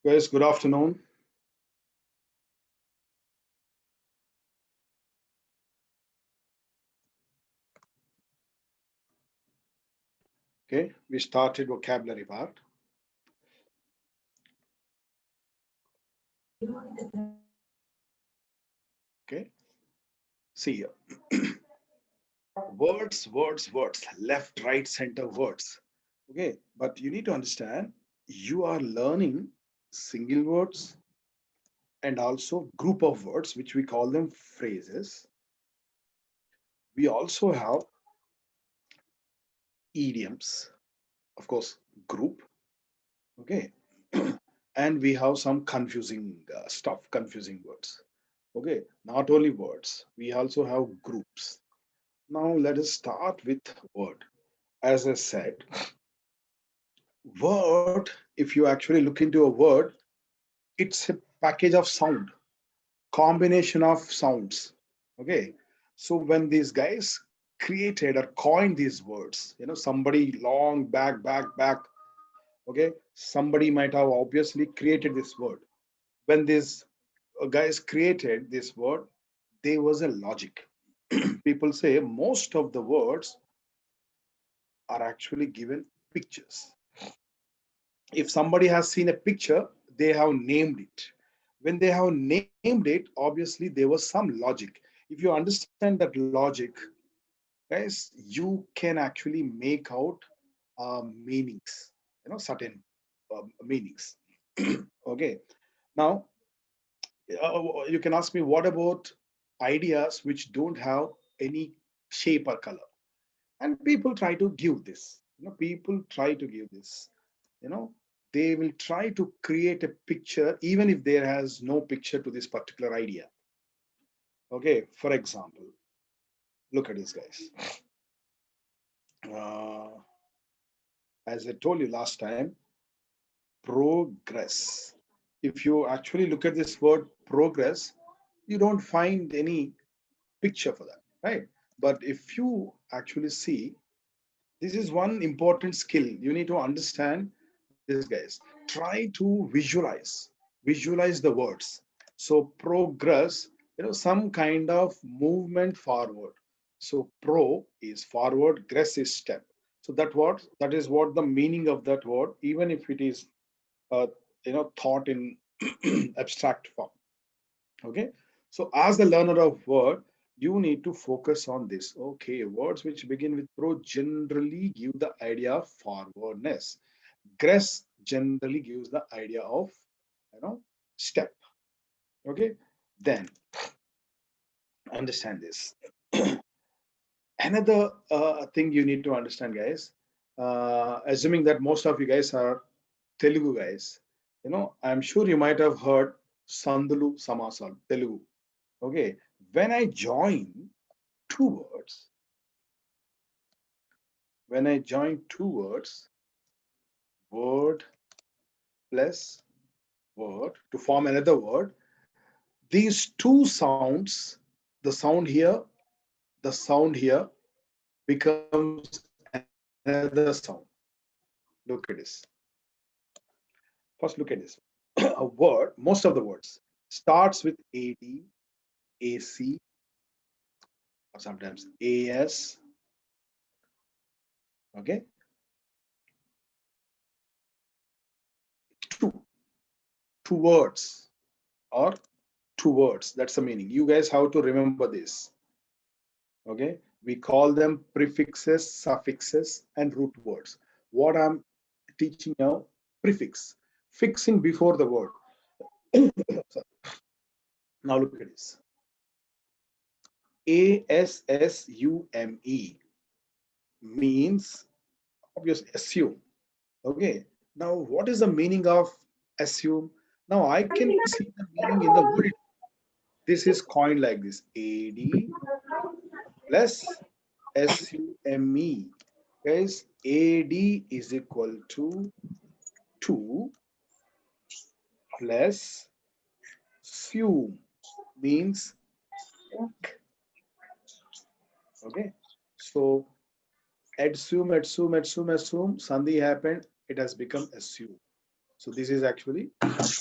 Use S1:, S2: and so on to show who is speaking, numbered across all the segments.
S1: Guys, good afternoon. Okay, we started vocabulary part. Okay, see here. Words, left, right, center words. Okay, but you need to understand you are learning single words and also group of words, which we call them phrases. We also have idioms, of course, group. Okay, and we have some confusing stuff, confusing words. Okay, not only words, we also have groups. Now let us start with word. As I said, word, if you actually look into a word, it's a package of sound, combination of sounds. Okay, so when these guys created or coined these words, somebody long back, okay, somebody might have obviously created this word. When these guys created this word, there was a logic. People say most of the words are actually given pictures. If somebody has seen a picture, they have named it. When they have named it, obviously there was some logic. If you understand that logic, guys, you can actually make out meanings, certain meanings. Okay. Now, you can ask me, what about ideas which don't have any shape or color? And people try to give this. People try to give this. You know, they will try to create a picture even if there has no picture to this particular idea. Okay, for example, look at this, guys. Uh, as I told you last time, progress. If you actually look at this word progress, you don't find any picture for that, right? But if you actually see, this is one important skill. You need to understand this, guys. Try to visualize the words. So progress, some kind of movement forward. So pro is forward, gress is step. So that is what the meaning of that word, even if it is uh, thought in abstract form. Okay, so as the learner of word, you need to focus on this. Okay, words which begin with pro generally give the idea of forwardness. Gress generally gives the idea of step. Okay, then understand this. Another thing you need to understand, guys, assuming that most of you guys are Telugu guys, I'm sure you might have heard Sandulu Samasal Telugu. Okay, when I join two words, word plus word to form another word, these two sounds, the sound here, the sound here becomes another sound. Look at this. First, look at this. A word, most of the words, starts with AD, AC, or sometimes AS. Okay, two, two words or two words. That's the meaning. You guys have to remember this. Okay, we call them prefixes, suffixes, and root words. What I'm teaching now, prefix, fixing before the word. Now look at this. ASSUME means obviously assume. Okay. Now, what is the meaning of assume? Now, I can see the meaning in the word. This is coined like this: AD plus SUME. Guys, AD is equal to 2 plus SUME means ok. Okay. So, assume, Sandhi happened, it has become assume. So this is actually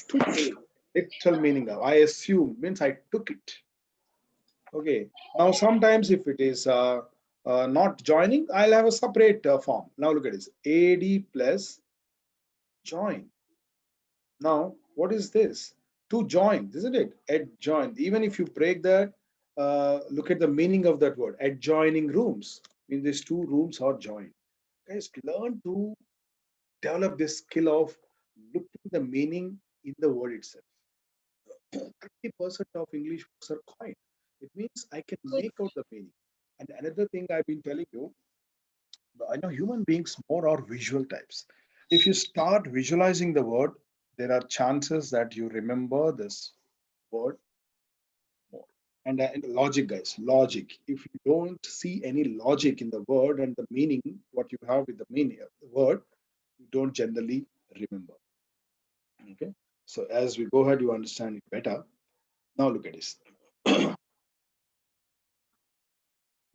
S1: took it. Literal meaning of I assume means I took it. Okay. Now sometimes if it is not joining, I'll have a separate form. Now look at this. AD plus join. Now what is this? To join, isn't it? Adjoin. Even if you break that, look at the meaning of that word. Adjoining rooms. Means these two rooms are joined. Guys, learn to develop this skill of looking the meaning in the word itself. 30% of English words are coined. It means I can make out the meaning. And another thing I've been telling you, I know human beings more are visual types. If you start visualizing the word, there are chances that you remember this word more. And logic, guys, logic. If you don't see any logic in the word and the meaning, what you have with the meaning of the word, you don't generally remember. Okay. So as we go ahead, you understand it better. Now look at this.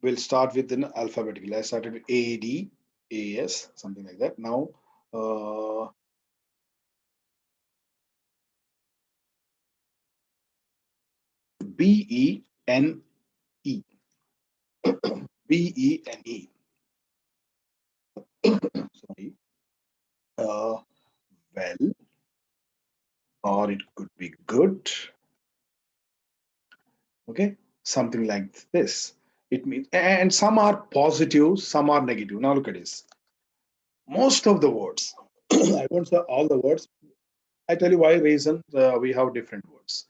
S1: We'll start with an alphabetical. I started with A, D, A, S, something like that. Now, B, E, N, E. B, E, N, E. Sorry. Well, or it could be good. Okay. Something like this. It means, and some are positive, some are negative. Now look at this. Most of the words, I won't say all the words. I tell you why reason we have different words.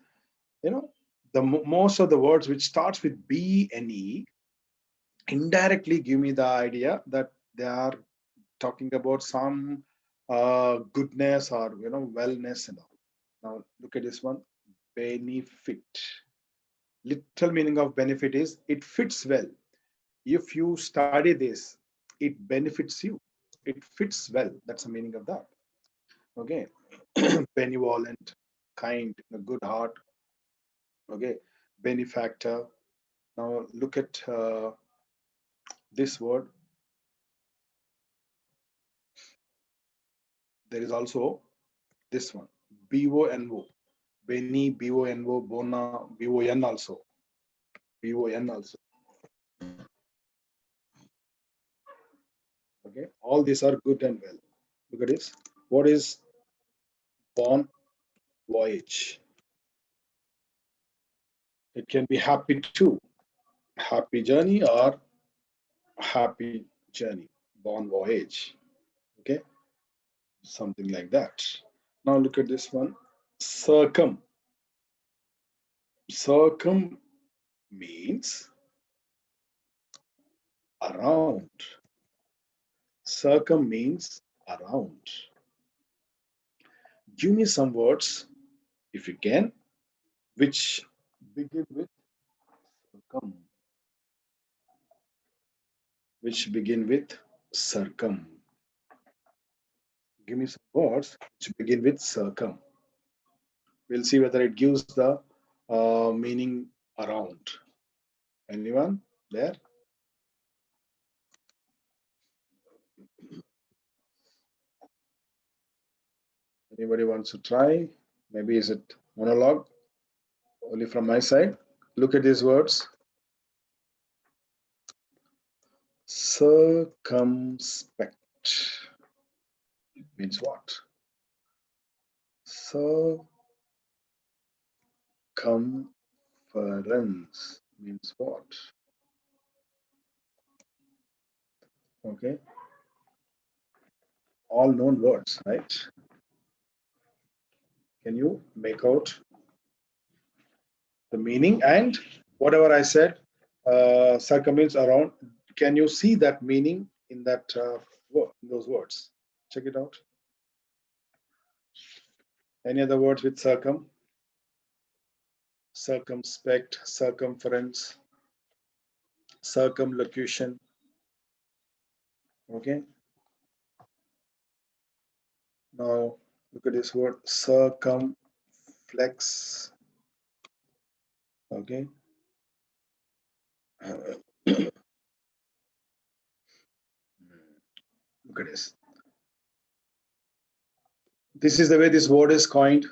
S1: You know, the most of the words which starts with B and E indirectly give me the idea that they are talking about some goodness or wellness and all. Now look at this one, benefit. Literal meaning of benefit is it fits well. If you study this, it benefits you. It fits well. That's the meaning of that. Okay, benevolent, kind, a good heart. Okay, benefactor. Now look at this word. There is also this one, BONO, Beni, BONO, Bona, BON also, BON also. Okay, all these are good and well. Look at this. What is bon voyage? It can be happy too, happy journey or happy journey, bon voyage. Okay, something like that. Now look at this one, circum. Circum means around. Circum means around. Give me some words, if you can, which begin with circum. Which begin with circum. Give me some words which begin with circum. We'll see whether it gives the meaning around. Anyone there? Anybody wants to try? Maybe is it monologue? Only from my side. Look at these words. Circumspect means what? Circumference means what? Okay. All known words, right? Can you make out the meaning and whatever I said, circum means around. Can you see that meaning in that in those words? Check it out. Any other words with circum? Circumspect, circumference, circumlocution. Okay. Now look at this word, circumflex. Okay. Look at this. This is the way this word is coined.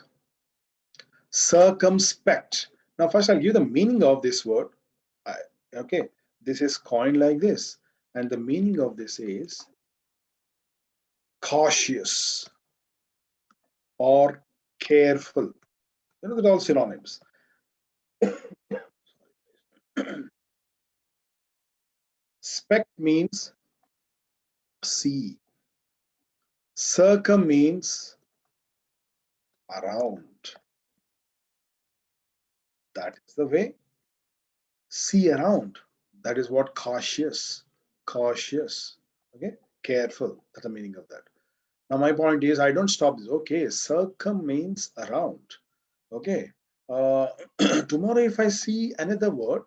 S1: Circumspect. Now, first I'll give the meaning of this word. Okay, this is coined like this, and the meaning of this is cautious or careful. You know, they're all synonyms. Spect means see. Circum means around. That is the way. See around. That is what cautious. Cautious. Okay, careful. That's the meaning of that. Now, my point is, I don't stop this. Okay, circum means around. Okay. Uh, Tomorrow, if I see another word,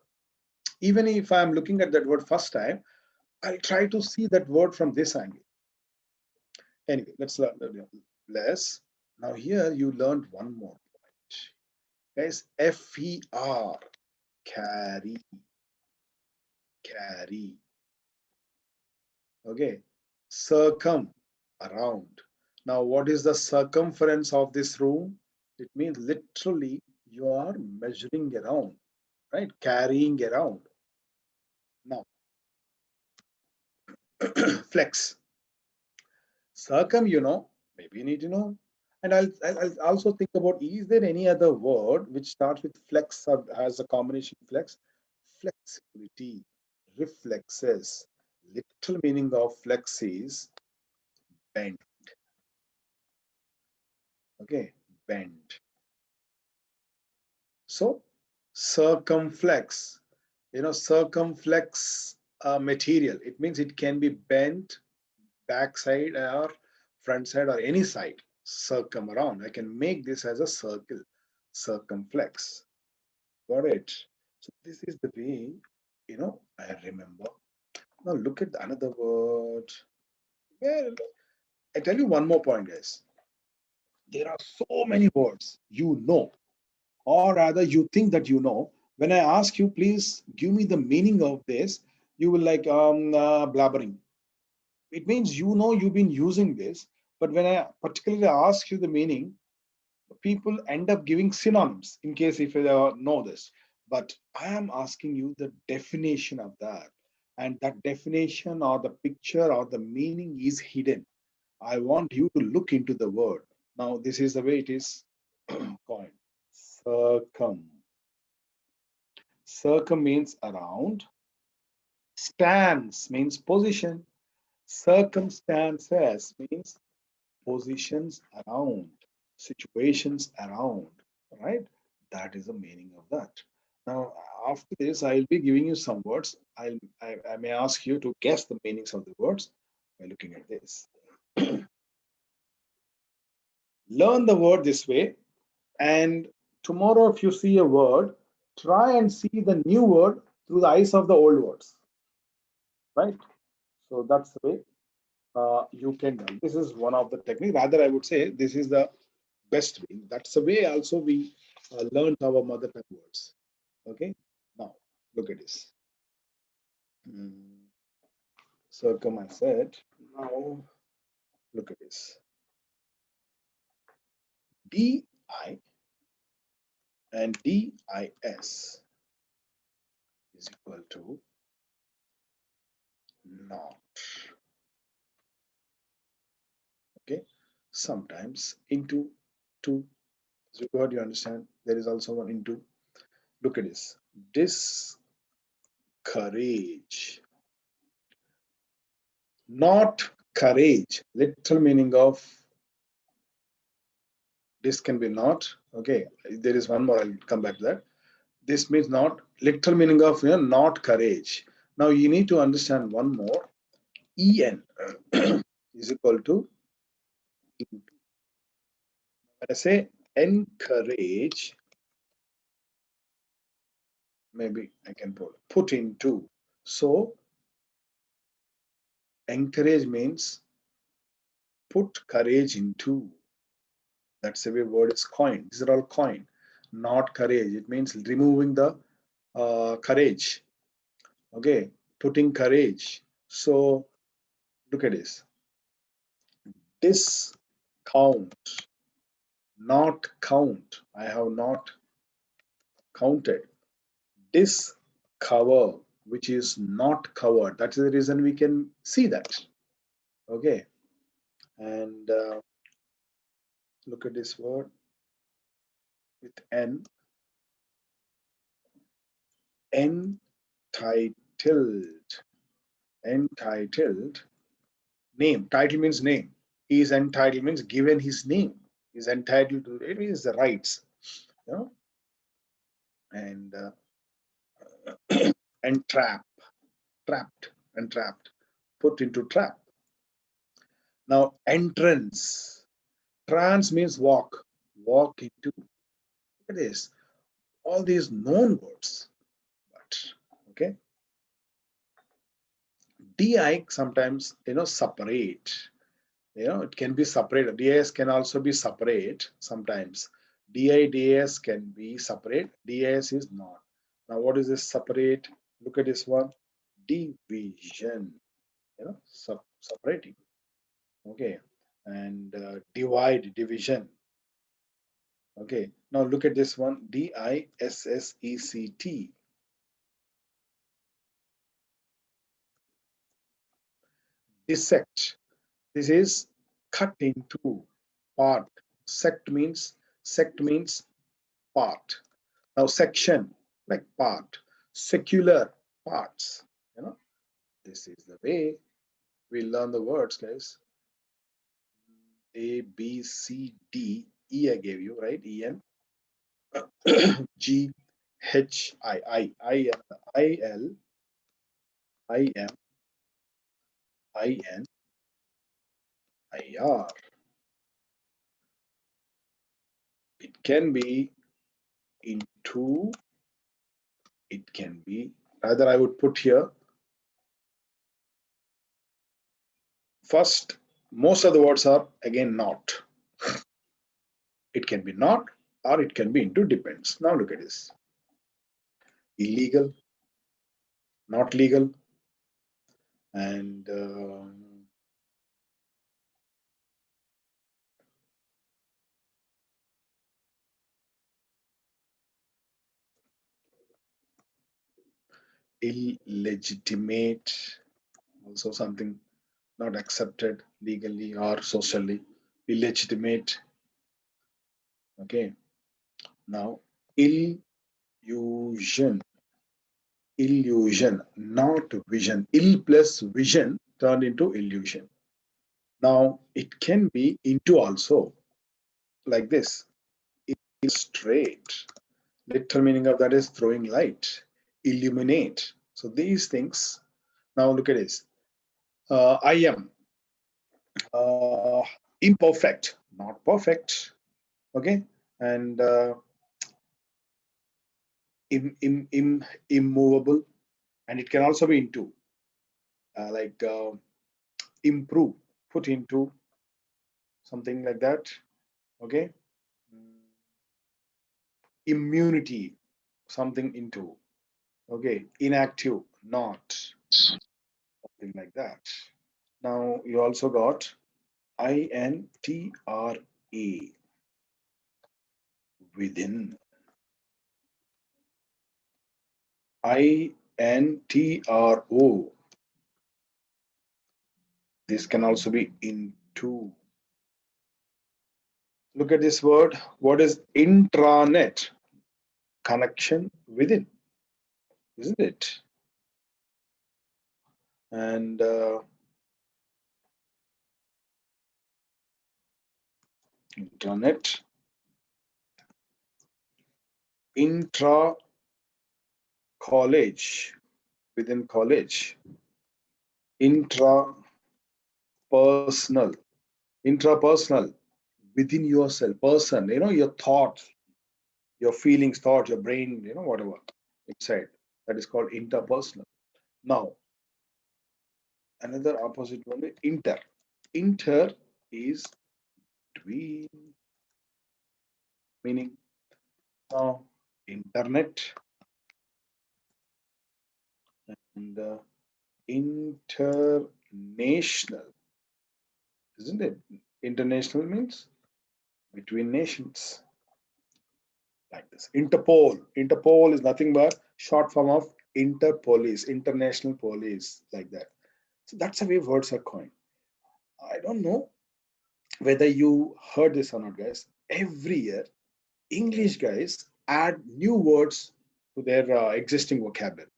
S1: even if I'm looking at that word first time, I'll try to see that word from this angle. Anyway, let's learn less. Now, here you learned one more point. Guys, FER, carry, carry. Okay, circum, around. Now, what is the circumference of this room? It means literally you are measuring around, right? Carrying around. Now, flex. Circum, you know, maybe you need to know. And I'll also think about, is there any other word which starts with flex or has a combination flex? Flexibility, reflexes. Literal meaning of flex is bend. Okay, bend. So circumflex, you know, circumflex material. It means it can be bent backside or front side or any side. Circum around. I can make this as a circle. Circumflex. Got it? So this is the way, you know, I remember. Now look at another word. Well, I tell you one more point, guys. There are so many words you know, or rather you think that you know. When I ask you, please give me the meaning of this, you will like blabbering. It means you know you've been using this, but when I particularly ask you the meaning, people end up giving synonyms in case if you know this. But I am asking you the definition of that, and that definition or the picture or the meaning is hidden. I want you to look into the word. Now, this is the way it is coined. Circum. Circum means around. Stance means position. Circumstances means positions around, situations around, right? That is the meaning of that. Now, after this, I'll be giving you some words. I may ask you to guess the meanings of the words by looking at this. Learn the word this way, and tomorrow, if you see a word, try and see the new word through the eyes of the old words, right? So that's the way you can learn. This is one of the technique. Rather, I would say this is the best way. That's the way also we learned our mother tongue words. Okay. Now look at this. Circum I said. Now look at this. DI and DIS is equal to not. Okay. Sometimes into two. So what you understand? There is also one into. Look at this. Discourage. Not courage. Literal meaning of this can be not. Okay. There is one more. I'll come back to that. This means not. Literal meaning of not courage. Now you need to understand one more. En is equal to into. When I say encourage, maybe I can put into. So encourage means put courage into. That's the way word is coined. These are all coined. Not courage. It means removing the courage. Okay, putting courage. So look at this. Discomfort. count, not count. I have not counted. Discover, which is not covered. That is the reason we can see that. Okay, and look at this word with N. Entitled. Entitled. Name. Title means name. He is entitled means given his name. He is entitled to it means the rights. You know, and entrap, trapped, entrapped, put into trap. Now entrance. Trans means walk, walk into. Look at this. All these known words. But okay. DI sometimes separate. It can be separate. DIS can also be separate sometimes. DIS can be separate. DIS is not. Now what is this separate? Look at this one. Division. Separating. Okay. And divide, division. Okay. Now look at this one. DISSECT. Dissect. This is cut into part. Sect means part. Now section, like part. Secular parts. This is the way we learn the words, guys. A, B, C, D, E I gave you, right? E, N, G, H, I, L, I, M, I, N, I, R. It can be into, it can be, rather I would put here, first, most of the words are again not. It can be not or it can be into, depends. Now look at this. Illegal, not legal, and illegitimate, also something not accepted legally or socially. Illegitimate. Okay. Now illusion, illusion, not vision. Ill plus vision turned into illusion. Now it can be into also, like this. Illustrate. Literal meaning of that is throwing light. Illuminate. So these things. Now look at this. I am imperfect, not perfect. Okay, and immovable, and it can also be into, like improve, put into, something like that. Okay, immunity, something into. Okay, inactive, not, something like that. Now you also got INTRA, within. INTRO, this can also be into. Look at this word. What is intranet? Connection within, isn't it? And intranet, intra college, within college, intrapersonal, intrapersonal, within yourself, person, your thoughts, your feelings, thoughts, your brain, whatever inside. That is called interpersonal. Now, another opposite one is inter. Inter is between, meaning internet and international, isn't it? International means between nations, like this. Interpol. Interpol is nothing but short form of interpolice, international police, like that. So that's the way words are coined. I don't know whether you heard this or not, guys. Every year, English guys add new words to their existing vocabulary.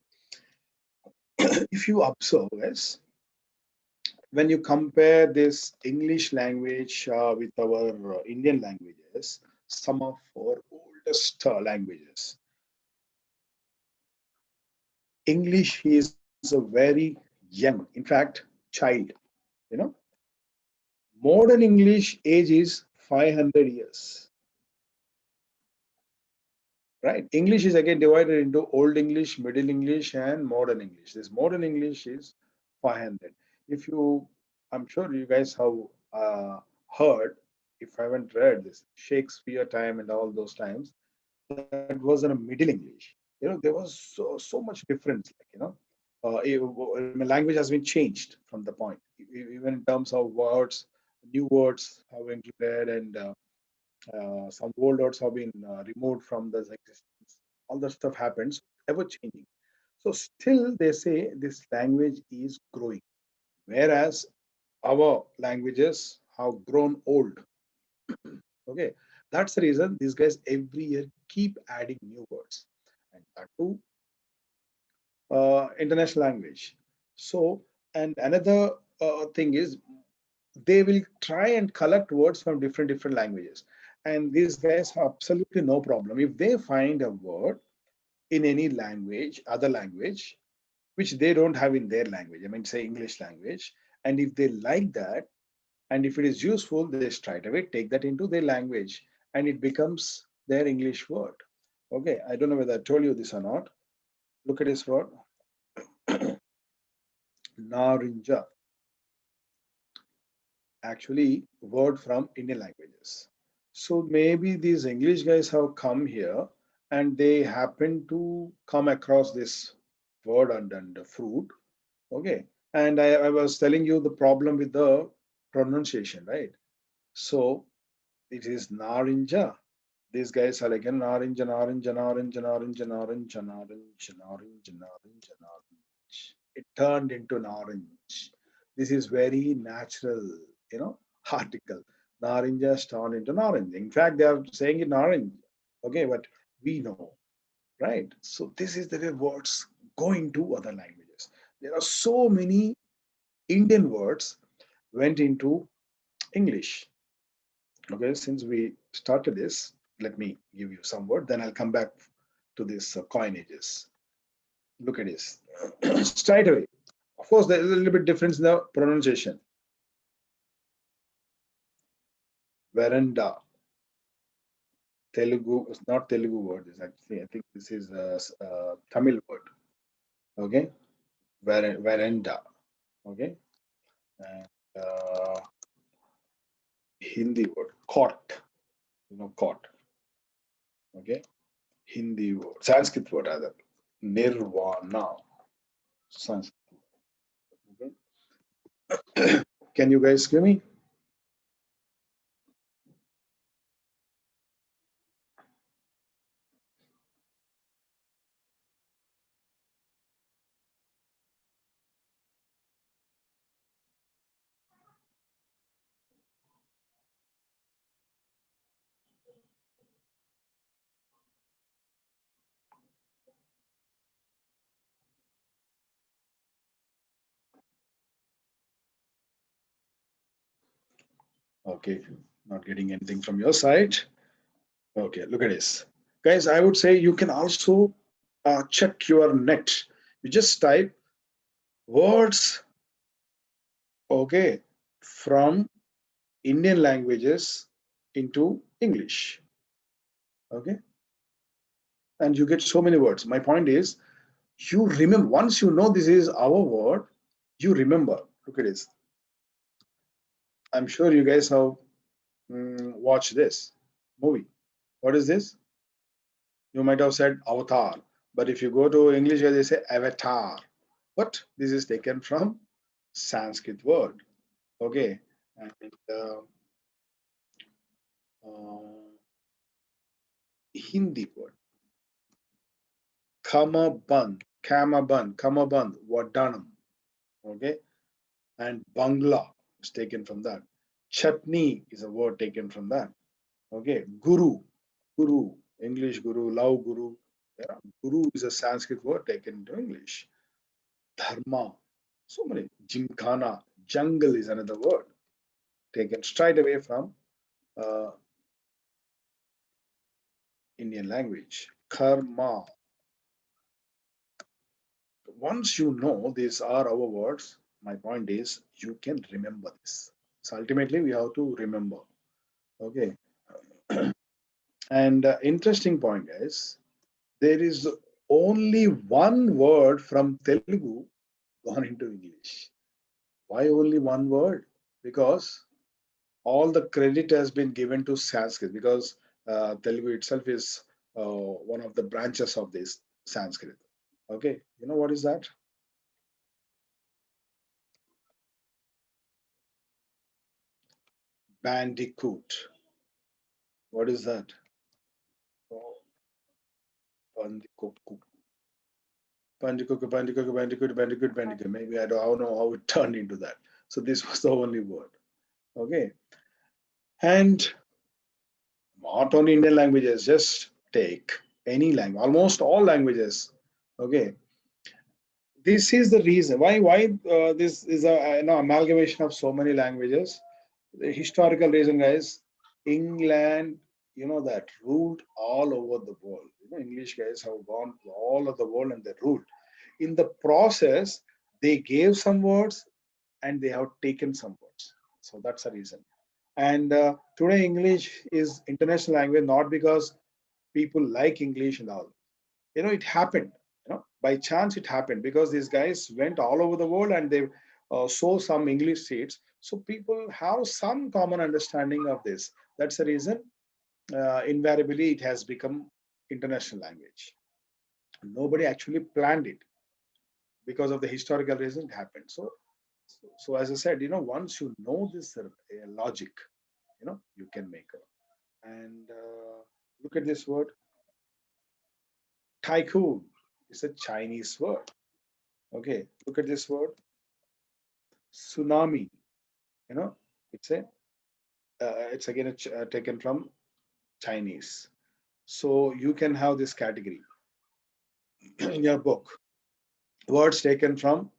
S1: If you observe, guys, when you compare this English language with our Indian languages, some of our oldest languages, English is a very young, in fact, child. You know, modern English age is 500 years, right? English is again divided into Old English, Middle English, and Modern English. This Modern English is 500. If you, I'm sure you guys have heard, if I haven't read this, Shakespeare time and all those times, that was in a Middle English. You know, there was so much difference, like, you know, language has been changed from the point, even in terms of words, new words have been included, and some old words have been removed from the existence. All that stuff happens, ever changing. So still they say this language is growing, whereas our languages have grown old. Okay, that's the reason these guys every year keep adding new words, and that too international language. So, and another thing is they will try and collect words from different languages, and these guys have absolutely no problem if they find a word in any language, other language, which they don't have in their language, I mean say English language, and if they like that, and if it is useful, they straight away take that into their language, and it becomes their English word. Okay, I don't know whether I told you this or not. Look at this word, narinja, actually word from Indian languages. So maybe these English guys have come here and they happen to come across this word and fruit. Okay. And I was telling you the problem with the pronunciation, right? So it is narinja. These guys are like narinja, narinja, narinja, narinja, narinja, narinja, narinja, narinja, narinja. It turned into narinj. This is very natural, you know, article. Narinja is turned into narinja. In fact, they are saying it narinja. Okay, but we know, right? So this is the way words go into other languages. There are so many Indian words went into English. Okay, since we started this, let me give you some word, then I'll come back to this coinages. Look at this. Straight away. Of course, there is a little bit difference in the pronunciation. Veranda. Telugu, it's not Telugu word. Is actually, I think this is a Tamil word. Okay. Veranda. Okay. And Hindi word. Court. You know, court. Okay. Hindi word. Sanskrit word rather. Nirvana. Sanskrit. Okay. Can you guys hear me? Okay, not getting anything from your side. Okay, look at this. Guys, I would say you can also check your net. You just type words, okay, from Indian languages into English. Okay, and you get so many words. My point is, you remember, once you know this is our word, you remember. Look at this. I'm sure you guys have watched this movie. What is this? You might have said avatar, but if you go to English, they say avatar. But this is taken from Sanskrit word. Okay, and Hindi word. Kamaband, Vadanam. Okay, and Bangla is taken from that. Chutney is a word taken from that. Okay, Guru, English Guru, love Guru. Yeah, Guru is a Sanskrit word taken into English. Dharma, so many. Gymkhana, jungle is another word taken straight away from uh, Indian language. Karma. Once you know these are our words, my point is you can remember this. So ultimately, we have to remember. Okay. And interesting point, guys, there is only one word from Telugu gone into English. Why only one word? Because all the credit has been given to Sanskrit, because Telugu itself is one of the branches of this Sanskrit. Okay, you know what is that? Bandicoot. What is that? Oh, Bandicoot. Bandicoot. Maybe I don't know how it turned into that. So this was the only word. Okay, and not only Indian languages, just take any language, almost all languages. Okay, this is the reason why this is a amalgamation of so many languages. The historical reason, guys, England, that ruled all over the world. English guys have gone to all of the world and they ruled. In the process, they gave some words and they have taken some words. So that's the reason. And today, English is international language not because people like English and all. It happened. By chance it happened because these guys went all over the world and they sow some English seeds. So people have some common understanding of this. That's the reason. Invariably, it has become international language. Nobody actually planned it because of the historical reason it happened. So as I said, once you know this logic, you can make it. And look at this word, tycoon. It's a Chinese word. Okay, look at this word, tsunami. You know, it's a it's again taken from Chinese. So you can have this category in your book. Words taken from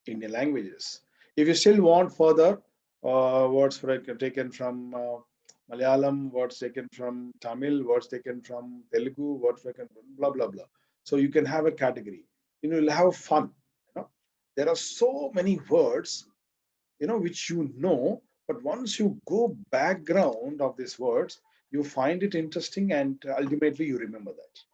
S1: Indian languages. If you still want further words taken from Malayalam, words taken from Tamil, words taken from Telugu, words taken from blah blah blah. So you can have a category. You'll have fun. There are so many words which but once you go background of these words, you find it interesting and ultimately you remember that.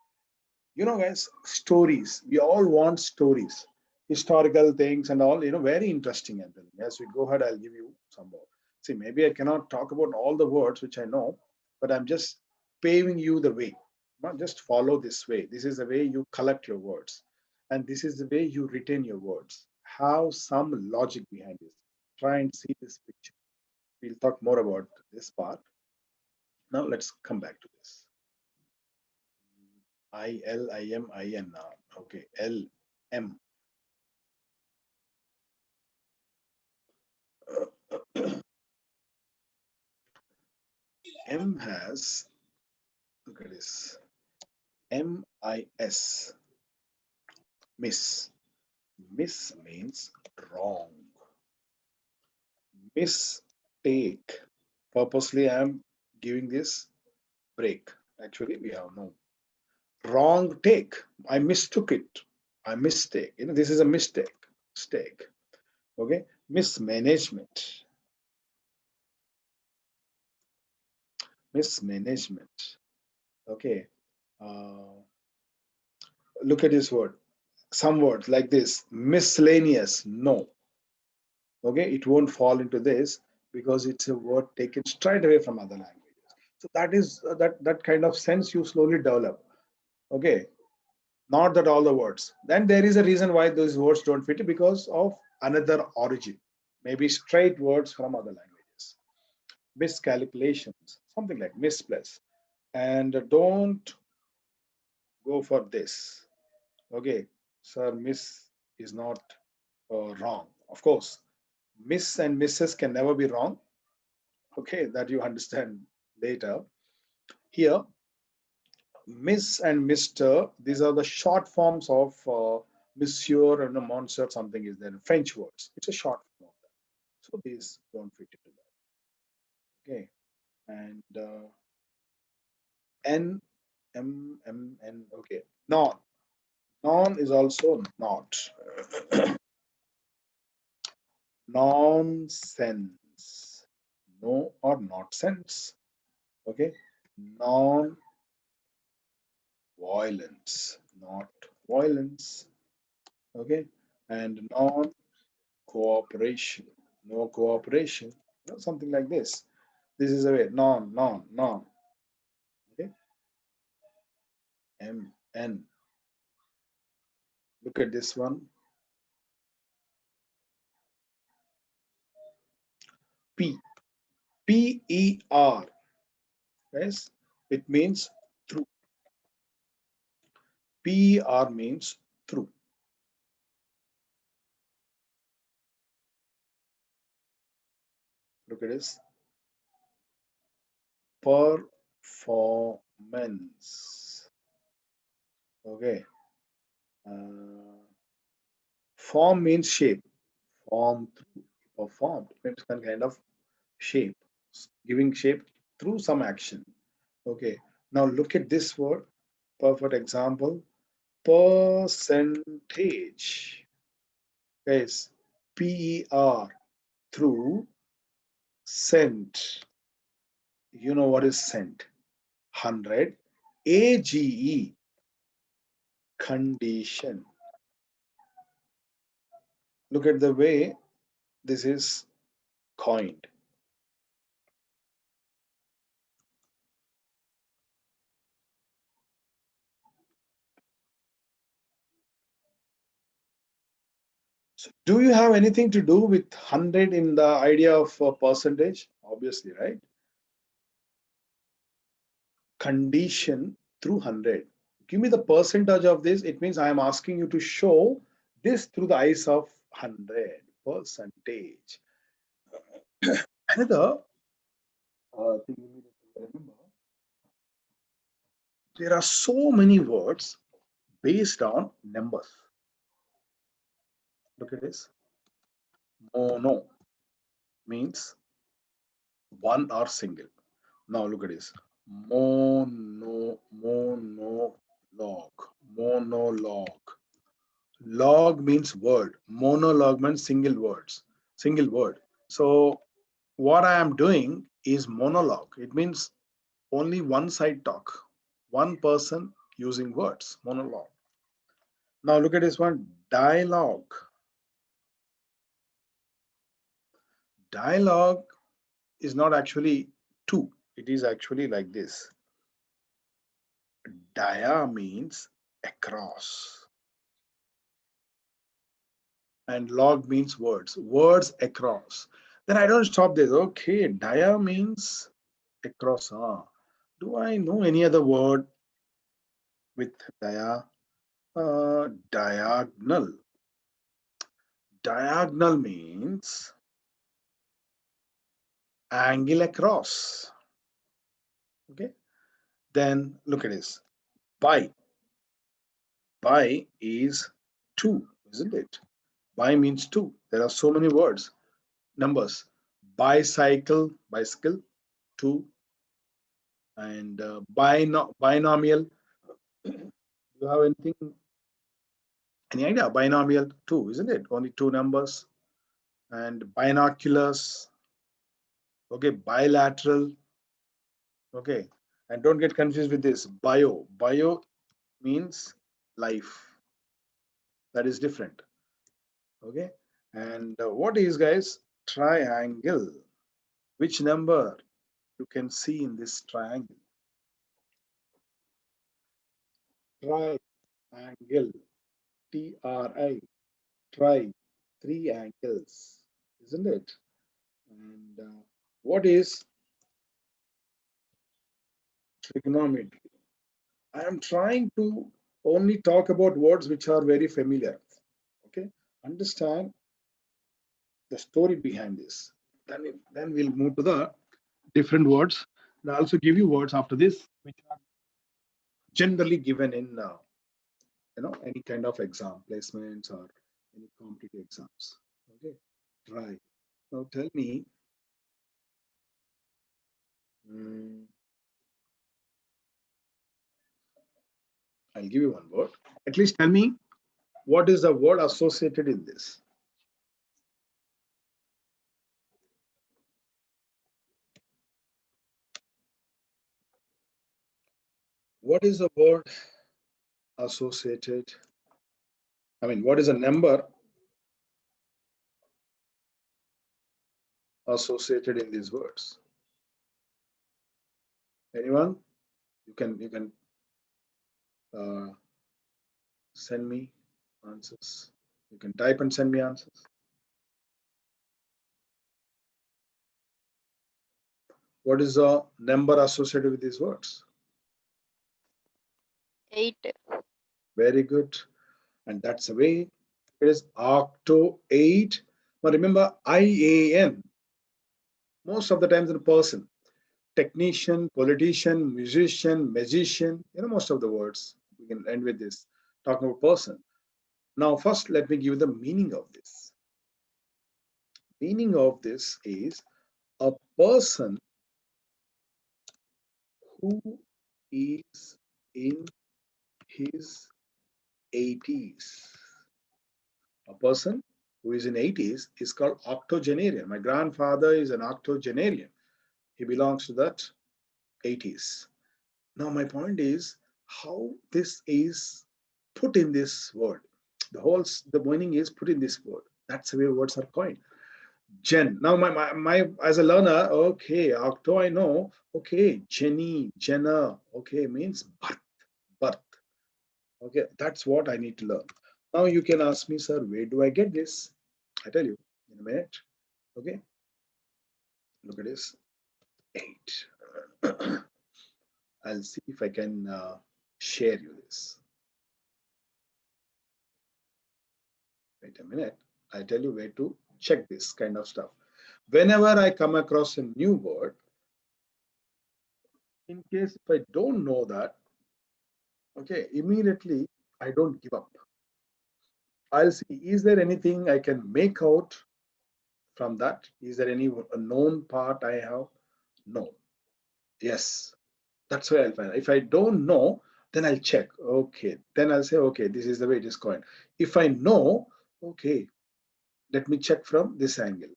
S1: Guys, stories. We all want stories, historical things and all, very interesting. And as we go ahead, I'll give you some more. See, maybe I cannot talk about all the words which I know, but I'm just paving you the way. Not just follow this way. This is the way you collect your words. And this is the way you retain your words. Have some logic behind this. Try and see this picture. We'll talk more about this part. Now let's come back to this. ILIMIN now. Okay, LM. M has, look at this, MIS, miss. Miss means wrong. Mistake. Purposely, I am giving this break. Actually, we have no. Wrong take. I mistook it. I mistake. This is a mistake. Mistake. Okay. Mismanagement. Mismanagement. Okay. Uh, Look at this word. Some words like this. Miscellaneous. No. Okay. It won't fall into this because it's a word taken straight away from other languages. So that is that kind of sense you slowly develop. Okay. Not that all the words. Then there is a reason why those words don't fit because of another origin. Maybe straight words from other languages. miscalculations, something like misplace. And don't go for this. Okay, sir, miss is not wrong. Of course, miss and misses can never be wrong. Okay, that you understand later. Here, miss and mister, these are the short forms of monsieur and a monsieur, something is there. French words. It's a short form of that. So these don't fit into that. Okay, and N, M, M, N. Okay, non. Non is also not. Nonsense. No or not sense. Okay. Non violence. Not violence. Okay. And non cooperation. No cooperation. Something like this. This is a way. Non, non, non. Okay. M, N. Look at this one. P. P-E-R. Yes. It means through. P-E-R means through. Look at this. Performance. Okay. Uh, form means shape. Form through performed means some kind of shape, giving shape through some action. Okay. Now look at this word. Perfect example. Percentage. Yes. P-E-R through cent. You know what is cent? 100. AGE. Condition. Look at the way this is coined. So do you have anything to do with 100 in the idea of percentage? Obviously, right? Condition through 100. Give me the percentage of this. It means I am asking you to show this through the eyes of 100 percentage. Another thing you need to remember, there are so many words based on numbers. Look at this. Mono means one or single. Now look at this. Monologue. Monologue. Log means word. Monologue means single words. Single word. So what I am doing is monologue. It means only one side talk. One person using words. Monologue. Now look at this one. Dialogue. Dialogue is not actually two. It is actually like this. Dia means across. And log means words. Words across. Then I don't stop this. Okay, dia means across. Do I know any other word with dia? Diagonal. Diagonal means angle across. Okay. Then look at this. By. By is two, isn't it? By means two. There are so many words, numbers. Bicycle, bicycle, two. And binomial. You have anything, any idea? Binomial, two, isn't it? Only two numbers. And binoculars. Okay, bilateral. Okay, and don't get confused with this. Bio. Bio means life. That is different. Okay, and what is, guys, triangle? Which number you can see in this triangle? Triangle. Tri. Tri. Three angles, isn't it? And what is Trigonometry. I am trying to only talk about words which are very familiar. Okay, understand the story behind this. Then we'll move to the different words. And I'll also give you words after this, which are generally given in any kind of exam placements or any competitive exams. Okay, right. Now tell me, mm, I'll give you one word. At least tell me what is the word associated in this. What is the word associated? I mean, what is a number associated in these words? Anyone? You can uh, send me answers. You can type and send me answers. What is the number associated with these words?
S2: 8.
S1: Very good. And that's the way it is octo 8. But remember, IAN, most of the times in a person, technician, politician, musician, magician, most of the words. We can end with this, talking about person. Now, first, let me give you the meaning of this. Meaning of this is a person who is in his 80s. A person who is in 80s is called octogenarian. My grandfather is an octogenarian. He belongs to that 80s. Now, my point is how this is put in this word. The meaning is put in this word. That's the way words are coined. Gen. Now, my as a learner, okay, octo I know. Okay, Jenny, Jenna. Okay, means birth, birth. Okay, that's what I need to learn. Now you can ask me, sir, where do I get this? I tell you in a minute. Okay, look at this. 8. I'll see if I can share you this. Wait a minute. I tell you where to check this kind of stuff. Whenever I come across a new word, in case if I don't know that, okay, immediately I don't give up. I'll see, is there anything I can make out from that? Is there any known part I have? No. Yes. That's why I'll find. If I don't know, then I'll check. Okay. Then I'll say, okay, this is the way it is going. If I know, okay, let me check from this angle.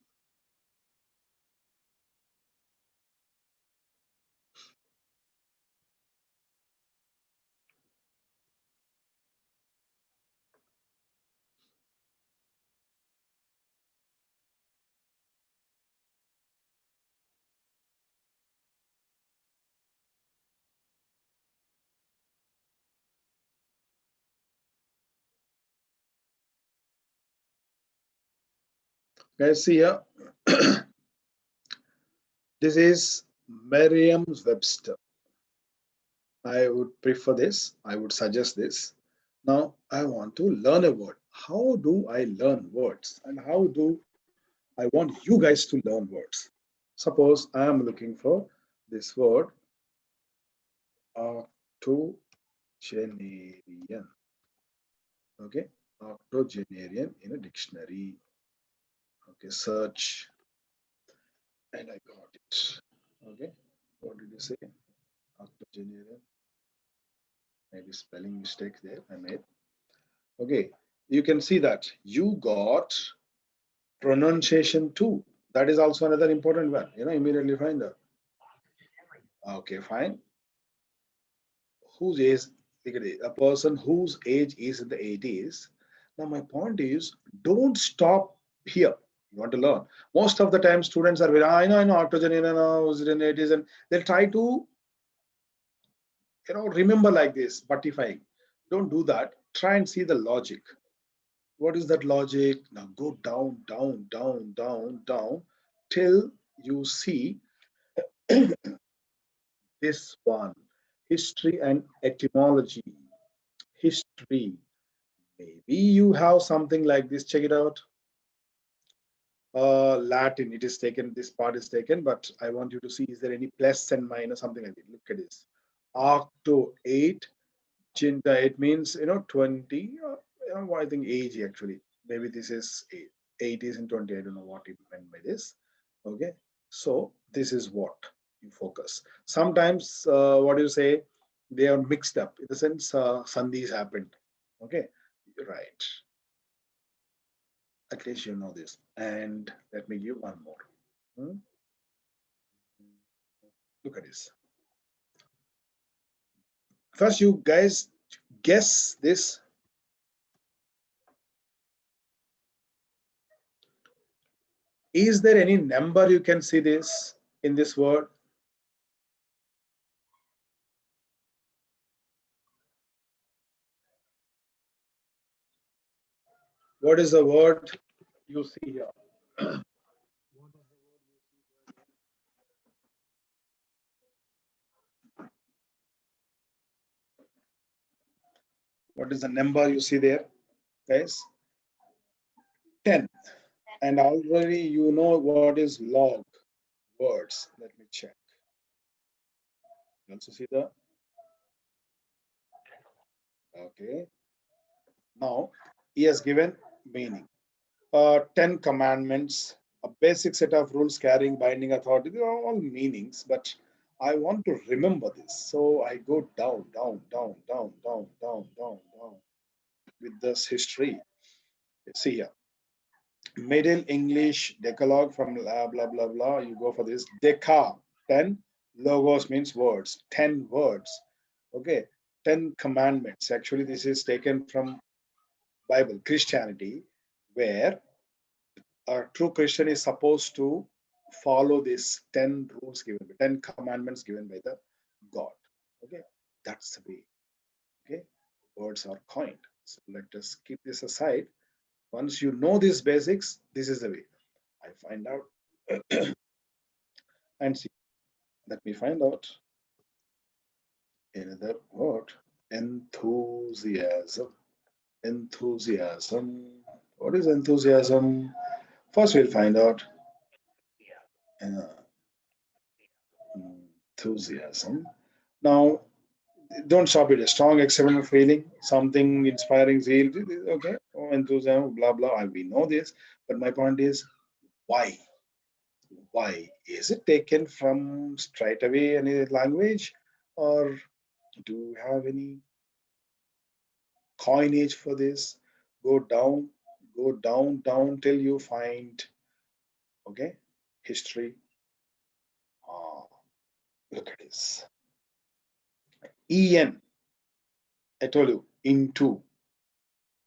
S1: Guys, see here. This is Merriam-Webster. I would prefer this. I would suggest this. Now, I want to learn a word. How do I learn words? And how do I want you guys to learn words? Suppose I am looking for this word, octogenarian. Okay, octogenarian in a dictionary. Okay, search, and I got it. Okay, what did you say? Octogenarian. Maybe spelling mistake there I made. Okay, you can see that you got pronunciation too. That is also another important one. Immediately find that. Okay, fine. Whose age? A person whose age is in the 80s. Now, my point is, don't stop here. You want to learn. Most of the time, students are very, I know, octogenarian, who's in 80s, and they'll try to, remember like this. But if I don't do that, try and see the logic. What is that logic? Now go down, down, down, down, down till you see this one. History and etymology. History. Maybe you have something like this. Check it out. Latin, it is taken, this part is taken, but I want you to see, is there any plus and minus, something like that. Look at this. Octo 8, Chinta, it means, 20, I think age actually. Maybe this is 8. 8 is in 20, I don't know what it meant by this. Okay, so this is what you focus. Sometimes, what you say, they are mixed up, in the sense, sandhis happened. Okay, right. At least you know this. And let me give one more. Hmm? Look at this. First, you guys guess this. Is there any number you can see this in this word? What is the word you see here? What is the number you see there, guys? 10. And already you know what is log words. Let me check. You also see the, okay. Now, he has given meaning. 10 commandments, a basic set of rules carrying binding authority. They are all meanings, but I want to remember this. So I go down, down, down, down, down, down, down, down with this history. See here. Middle English Decalogue from blah, blah, blah, blah. You go for this. Deca, 10. Logos means words, 10 words. Okay. 10 commandments. Actually, this is taken from Bible, Christianity, where a true Christian is supposed to follow these 10 rules given, 10 commandments given by the God. Okay, that's the way. Okay, words are coined. So let us keep this aside. Once you know these basics, this is the way. I find out and see. Let me find out another word. Enthusiasm. Enthusiasm. What is enthusiasm? First, we'll find out. Uh, Enthusiasm. Now, don't stop it. A strong exceptional feeling, something inspiring zeal. Okay, oh, enthusiasm, blah blah. We know this, but my point is, why? Why is it taken from straight away any language, or do you have any coinage for this? Go down, down till you find, okay, history. Ah, look at this. En. I told you into.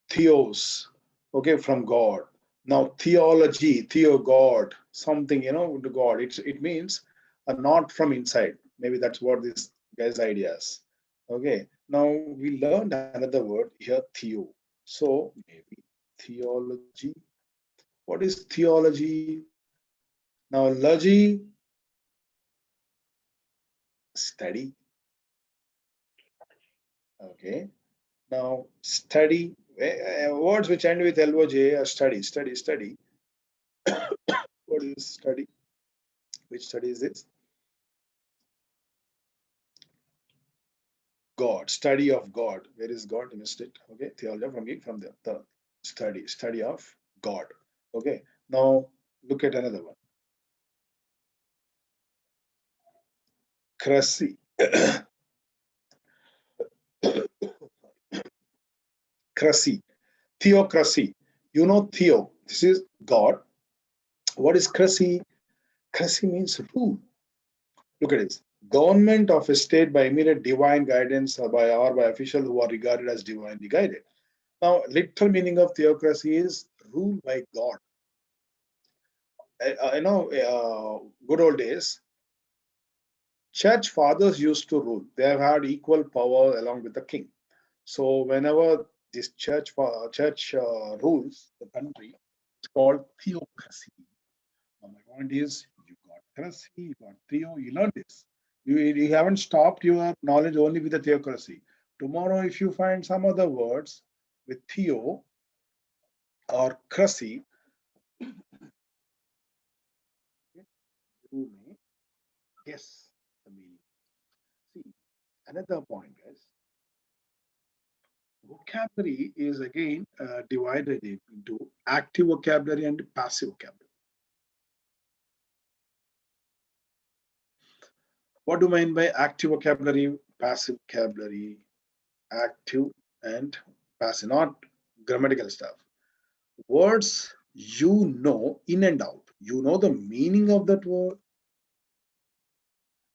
S1: Theos, okay, from God. Now theology, theo God, something, to God. It means not from inside. Maybe that's what this guy's ideas. Okay. Now we learned another word here, theo. So maybe theology. What is theology? Now logy, study. Okay. Now study. Words which end with loj are study, study, study. What is study? Which study is this? God, study of God. Where is God? Missed it. Okay, theology from the study of God. Okay, now look at another one. Cressy. Cressy. Theocracy. You know Theo. This is God. What is Cressy? Cressy means rule. Look at this. Government of a state by immediate divine guidance or by officials who are regarded as divinely guided. Now, literal meaning of theocracy is rule by God. Good old days, church fathers used to rule. They have had equal power along with the king. So whenever this church rules the country, it's called theocracy. Now my point is, you got cracy, you got theo, you learned this. You haven't stopped your knowledge only with the theocracy. Tomorrow, if you find some other words with theo or cracy, you may guess the meaning. See, another point, guys. Vocabulary is again divided into active vocabulary and passive vocabulary. What do I mean by active vocabulary, passive vocabulary? Active and passive, not grammatical stuff. Words you know in and out. You know the meaning of that word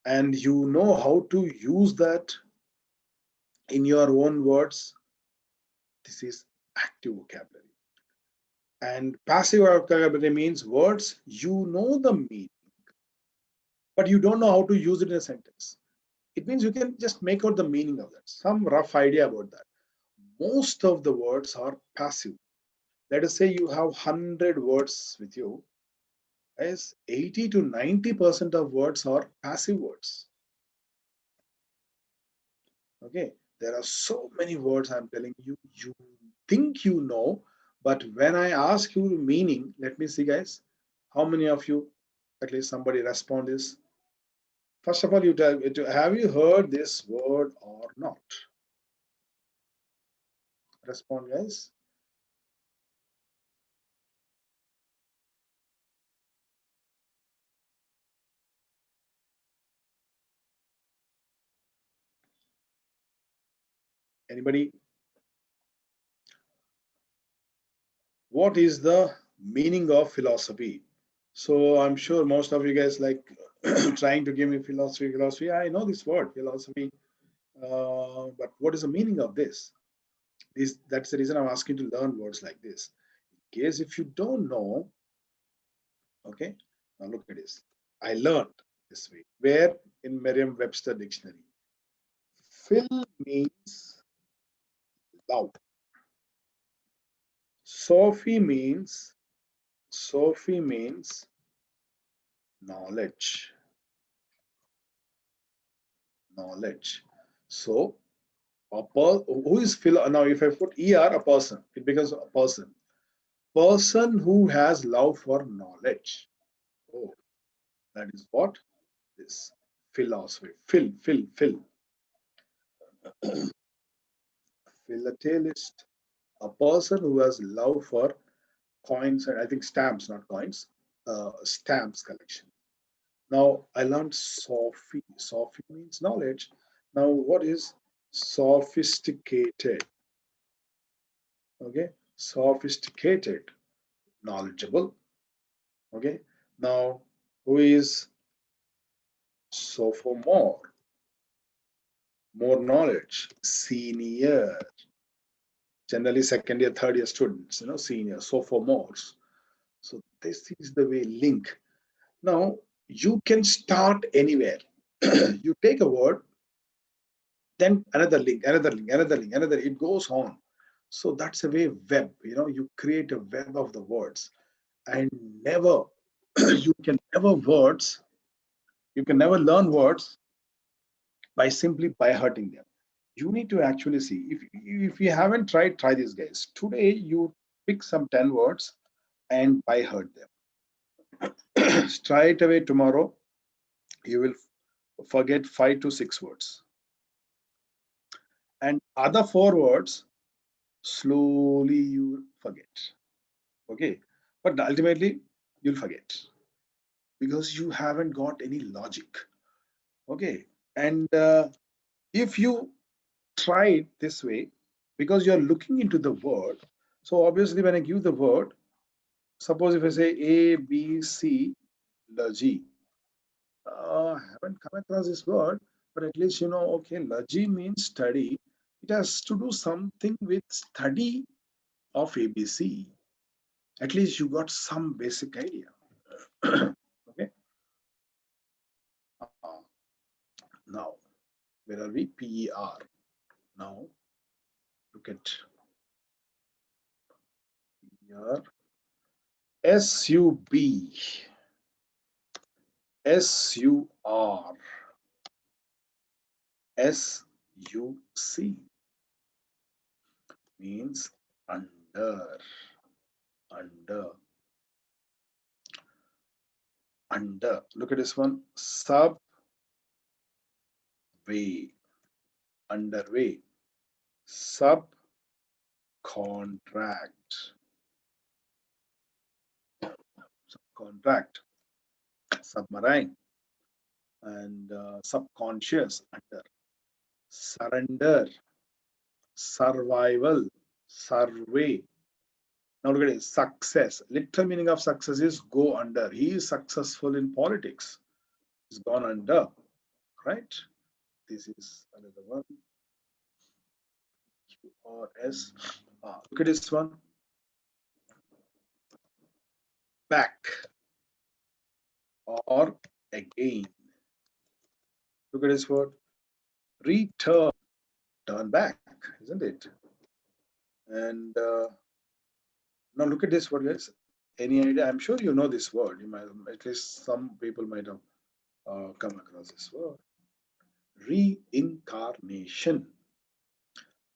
S1: and you know how to use that in your own words. This is active vocabulary. And passive vocabulary means words you know the meaning, but you don't know how to use it in a sentence. It means you can just make out the meaning of that, some rough idea about that. Most of the words are passive. Let us say you have 100 words with you, as 80 to 90% of words are passive words. Okay, there are so many words I'm telling you, you think you know, but when I ask you meaning, let me see, guys, how many of you, at least somebody respond this. First of all, you tell me, have you heard this word or not? Respond, guys. Anybody? What is the meaning of philosophy? So I'm sure most of you guys like trying to give me philosophy, philosophy. I know this word, philosophy, but what is the meaning of this? That's the reason I'm asking to learn words like this. In case if you don't know, okay, now look at this. I learned this way. Where in Merriam-Webster dictionary, phil means love. Sophie means knowledge. Knowledge. So who is philo? Now, if I put er, a person, it becomes a person. Person who has love for knowledge. Oh, that is what this philosophy. Phil. Philatelist. A person who has love for coins and I think stamps, not coins, stamps collection. Now I learned Sophie. Sophie means knowledge. Now what is sophisticated? Okay, sophisticated, knowledgeable. Okay, now who is sophomore? More knowledge, senior. Generally, second year, third year students, senior, sophomores. So this is the way link. Now you can start anywhere. You take a word, then another link, another link, another link, another. It goes on. So that's a way web. You create a web of the words, and never you can never words. You can never learn words by simply by hurting them. You need to actually see. If you haven't tried, try this, guys. Today you pick some 10 words and by hurt them. Straight away tomorrow you will forget 5 to 6 words, and other 4 words slowly you forget. Okay, but ultimately you'll forget because you haven't got any logic. Okay, and if you try it this way, because you're looking into the word, so obviously when I give the word, suppose if I say A, B, C, G, I haven't come across this word, but at least okay, G means study. It has to do something with study of ABC. At least you got some basic idea. Okay. Now, where are we? PER. Now, look at PER. SUB. SUR. S-U-C means under, under, under. Look at this one. Subway, underway. Subcontract, subcontract. Submarine and subconscious, under. Surrender, survival, survey. Now look at it. Success. Literal meaning of success is go under. He is successful in politics. He's gone under. Right? This is another one. QRS. Look at this one. Back or again. Look at this word. Return. Turn back, isn't it? And now look at this word, guys. Any idea? I'm sure you know this word. You might, at least some people might have come across this word. Reincarnation.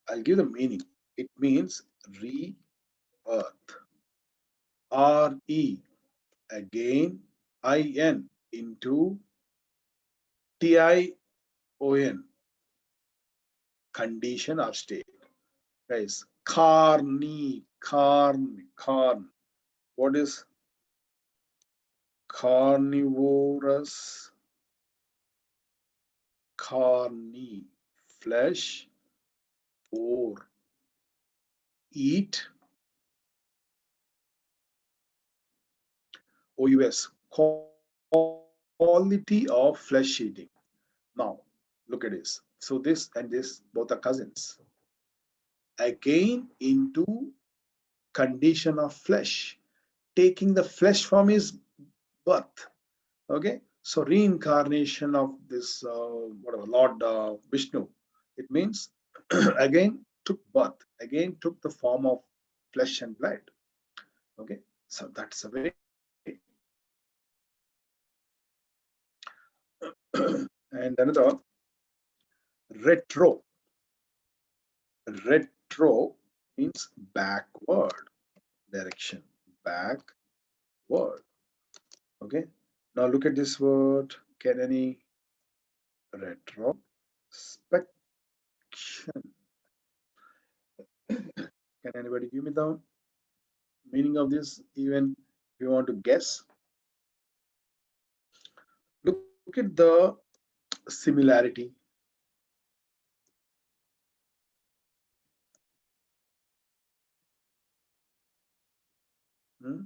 S1: I'll give the meaning. It means rebirth. R-E, again, I-N, into T-I-O-N, condition or state. Guys, carn. What is carnivorous? Carni, flesh, or eat. OUS, quality of flesh eating. Now, look at this. So this and this both are cousins. Again into condition of flesh, taking the flesh from his birth. Okay, so reincarnation of this whatever Lord Vishnu. It means again took birth, again took the form of flesh and blood. Okay, so that's a way. And another retro. Retro means backward direction, backward. Okay, now look at this word. Can any retrospection? Can anybody give me the meaning of this, even if you want to guess? Look at the similarity. Hmm?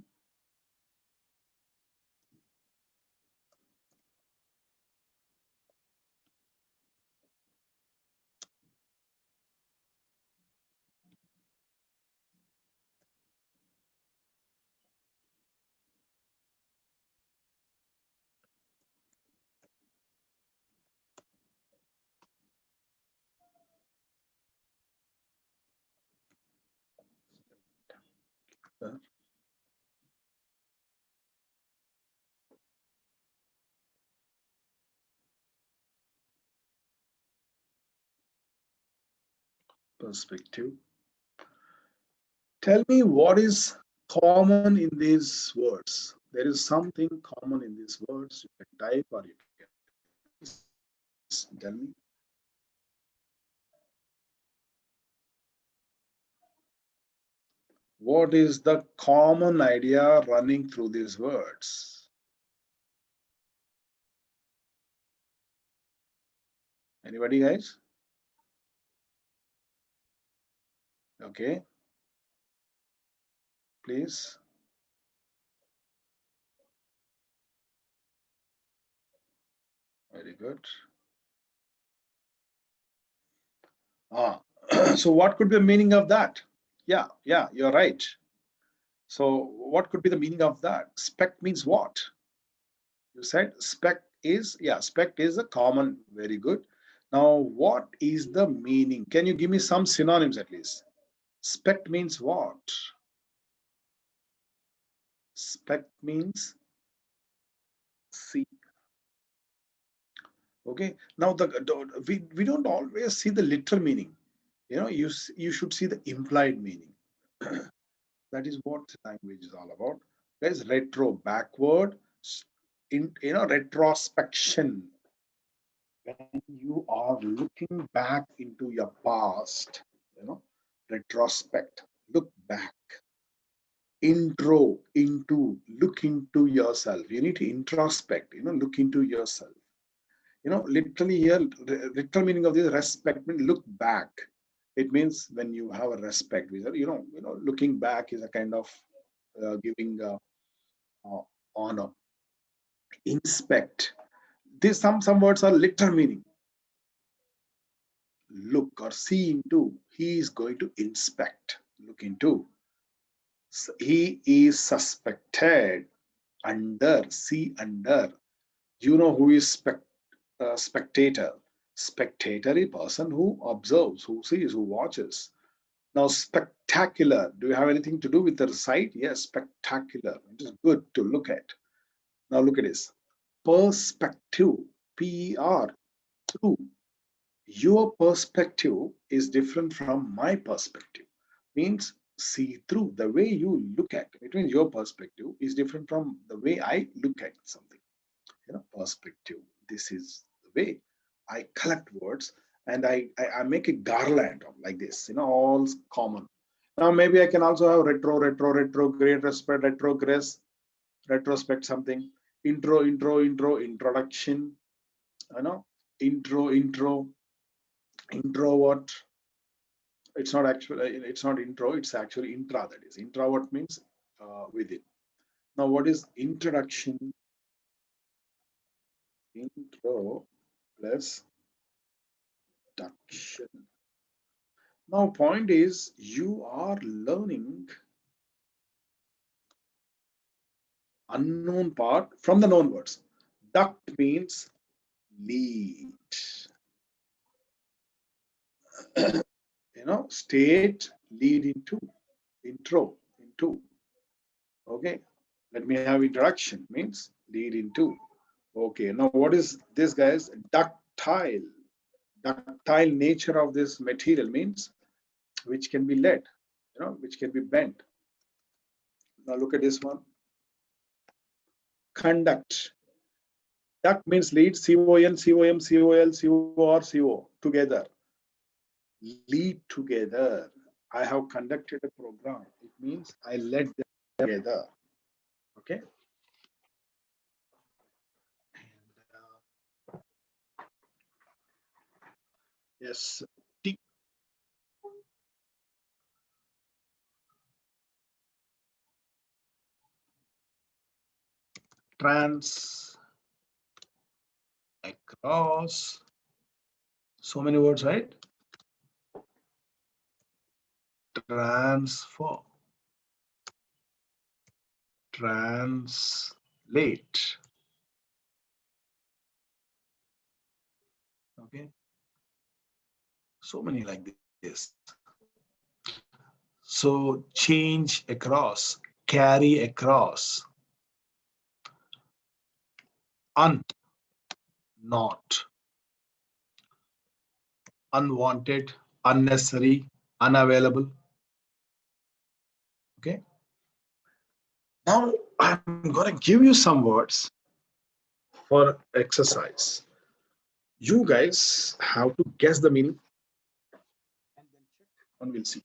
S1: Perspective. Tell me what is common in these words. There is something common in these words. You can type or you can tell me. What is the common idea running through these words? Anybody, guys? Okay. Please. Very good. So what could be the meaning of that? Yeah, you're right. So what could be the meaning of that? Spec means what? You said spec is, yeah, spec is a common, very good. Now, what is the meaning? Can you give me some synonyms at least? Spec means what? Spec means see. Okay. Now we don't always see the literal meaning. You should see the implied meaning. That is what language is all about. There's retro, backward, in retrospection. When you are looking back into your past, retrospect, look back. Intro, into, look into yourself. You need to introspect, look into yourself. Literally here, literal meaning of this respect means look back. It means when you have a respect, looking back is a kind of giving uh, honor. Inspect. This some words are literal meaning. Look or see into. He is going to inspect. Look into. He is suspected. Under. See under. You know who is spectator. Spectator is a person who observes, who sees, who watches. Now, spectacular. Do you have anything to do with the sight? Yes, spectacular. It is good to look at. Now, look at this. Perspective. PER. True. Your perspective is different from my perspective. Means see through. The way you look at it means your perspective is different from the way I look at something. Perspective. This is the way I collect words and I make a garland of like this, all common. Now maybe I can also have retrograde, respect, retrogress, retrospect something, intro, introduction, you know, intro, introvert. It's not intro, it's actually intra, that is. Introvert means within. Now, what is introduction? Intro plus introduction. Now, point is you are learning unknown part from the known words. Duct means lead. State, lead into, intro, into. Okay. Let me have introduction means lead into. Okay. Now, what is this, guys? Ductile. Ductile nature of this material means which can be led, which can be bent. Now, look at this one. Conduct. Duct means lead, CON, COM, COL, COR, CO, together. Lead together. I have conducted a program. It means I led them together. Okay. And, yes. T. Trans. Across. So many words, right? Transfer. Translate. Okay. So many like this. So change across, carry across, not, unwanted, unnecessary, unavailable. Okay. Now I'm going to give you some words for exercise. You guys have to guess the meaning and then check and we'll see.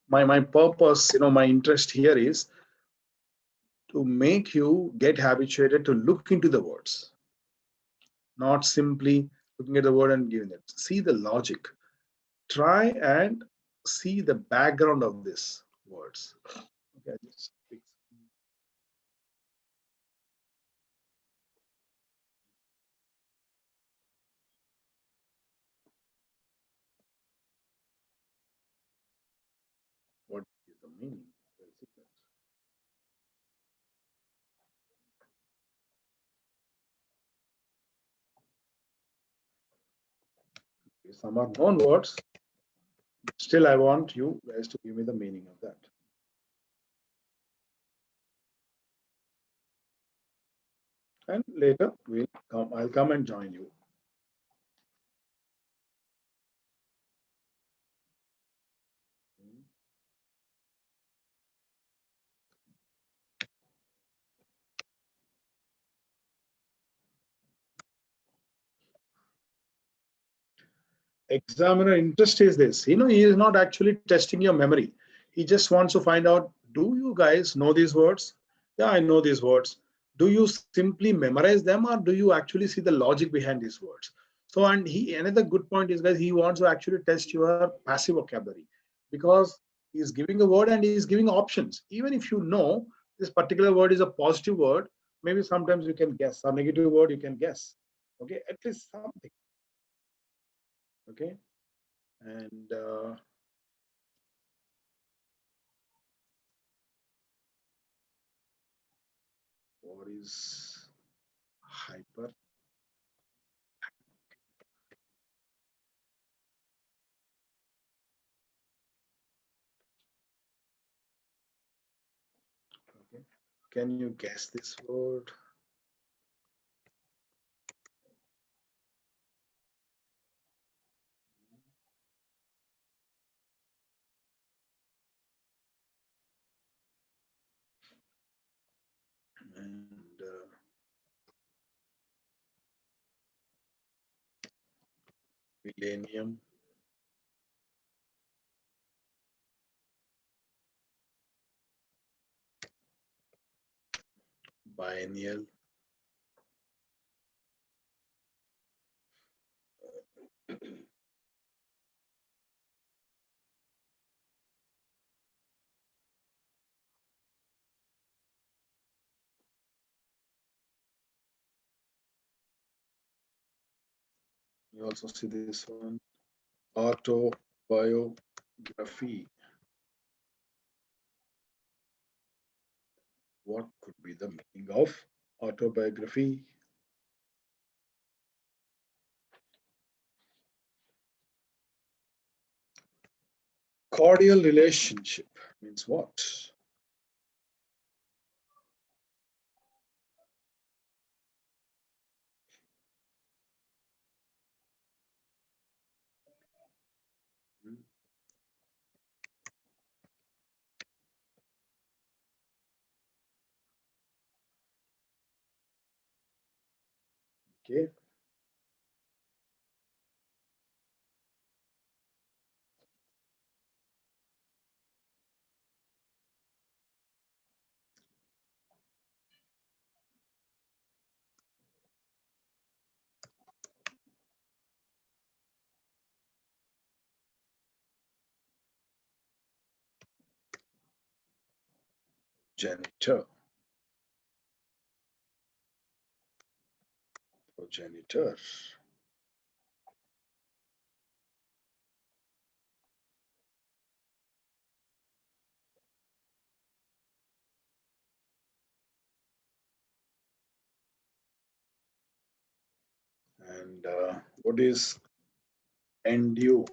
S1: My purpose, my interest here is to make you get habituated to look into the words, not simply looking at the word and giving it. See the logic. Try and see the background of these words. Okay, what is the meaning? Some are known words. Still, I want you guys to give me the meaning of that. And later I'll come and join you. examiner interest is this. He is not actually testing your memory. He just wants to find out, do you guys know these words? Yeah, I know these words. Do you simply memorize them, or do you actually see the logic behind these words? So, and another good point is, guys, he wants to actually test your passive vocabulary, because he's giving a word and he's giving options. Even if you know this particular word is a positive word, maybe sometimes you can guess. A negative word you can guess. Okay, at least something. Okay, and what is hyper? Okay. Can you guess this word? And millennium, biennial, you also see this one, autobiography. What could be the meaning of autobiography? Cordial relationship means what? Okay. Janitor, progenitor, and what is endure?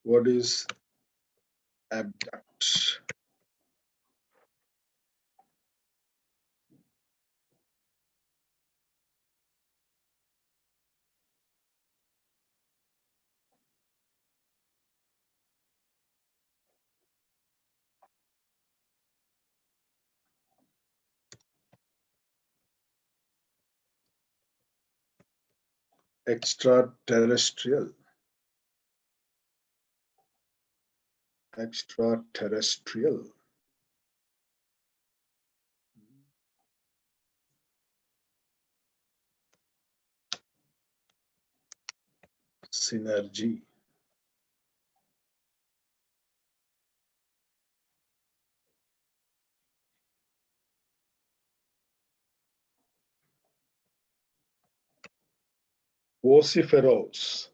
S1: What is abduct? Extraterrestrial, extraterrestrial, synergy, vociferous,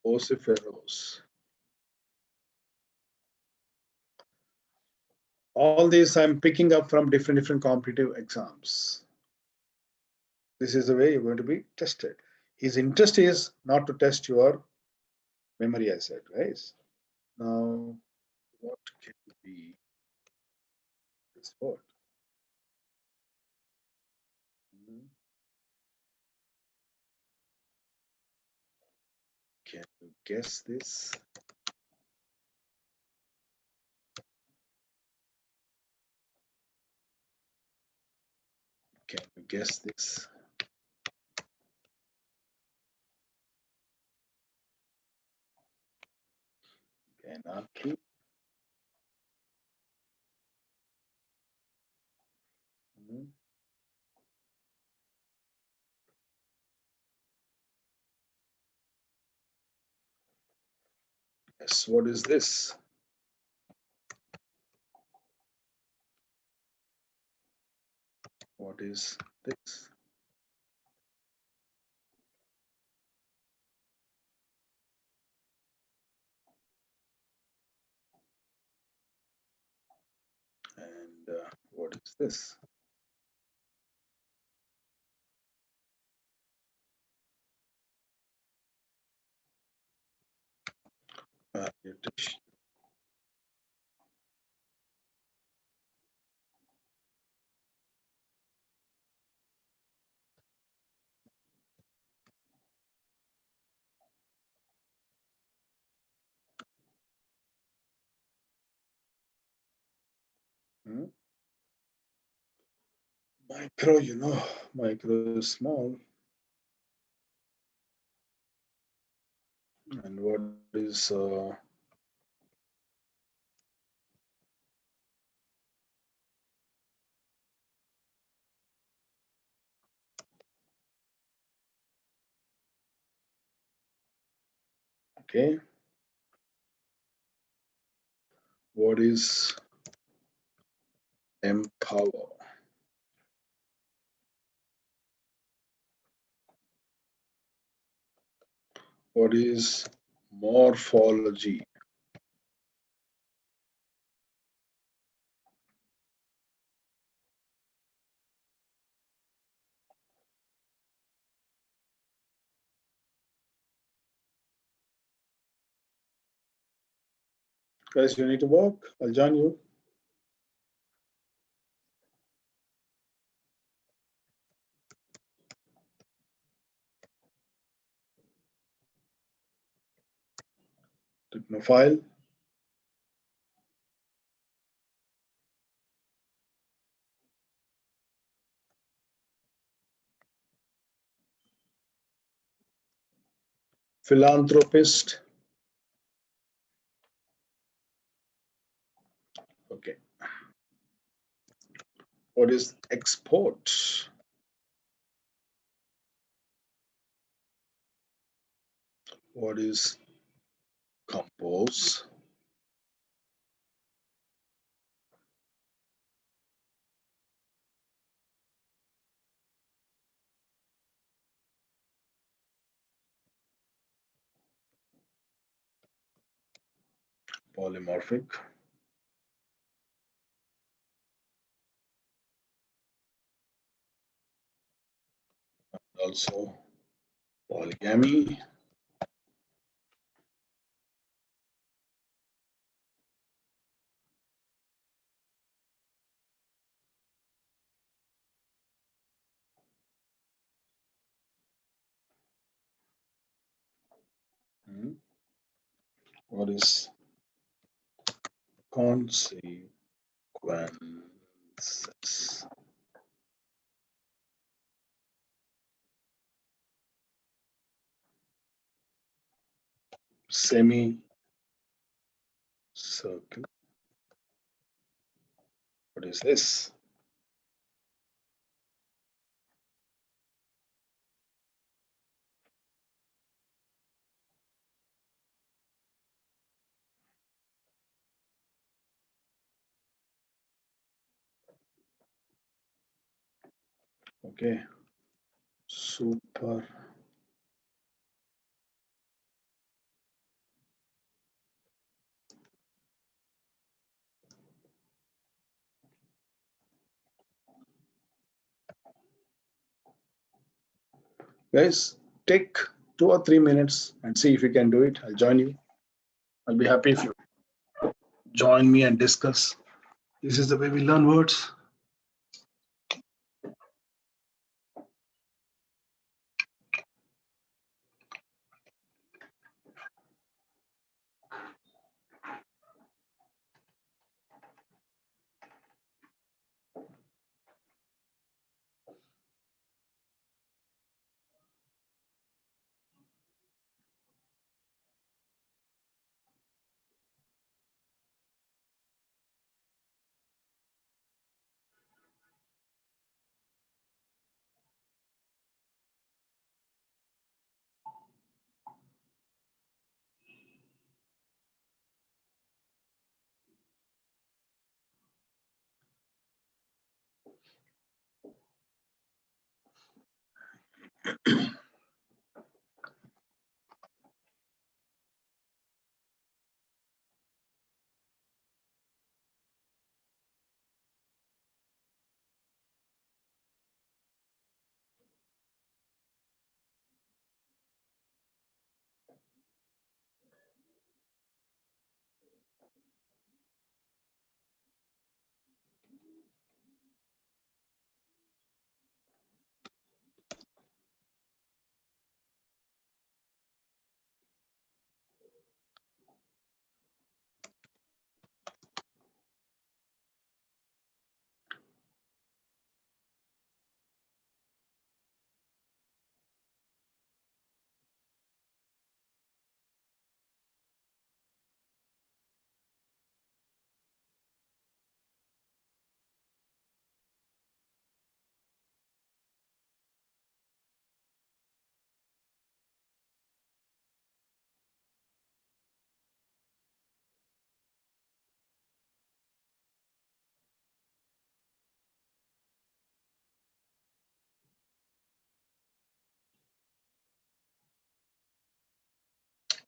S1: vociferous. All these I'm picking up from different competitive exams. This is the way you're going to be tested. His interest is not to test your memory, I said, right? Now, what can be this word? Can you guess this? Can you guess this? Anarchy. Yes, what is this? What is this? And what is this? Variation. Micro, micro is small. And what is okay? What is empower? What is morphology? Guys, you need to work. I'll join you. Technophile. Philanthropist. Okay. What is export? What is compose? Polymorphic. Also polygamy. What is consequences? Semi-circle. What is this? Okay. Super. Guys, take 2 or 3 minutes and see if you can do it. I'll join you. I'll be happy if you join me and discuss. This is the way we learn words.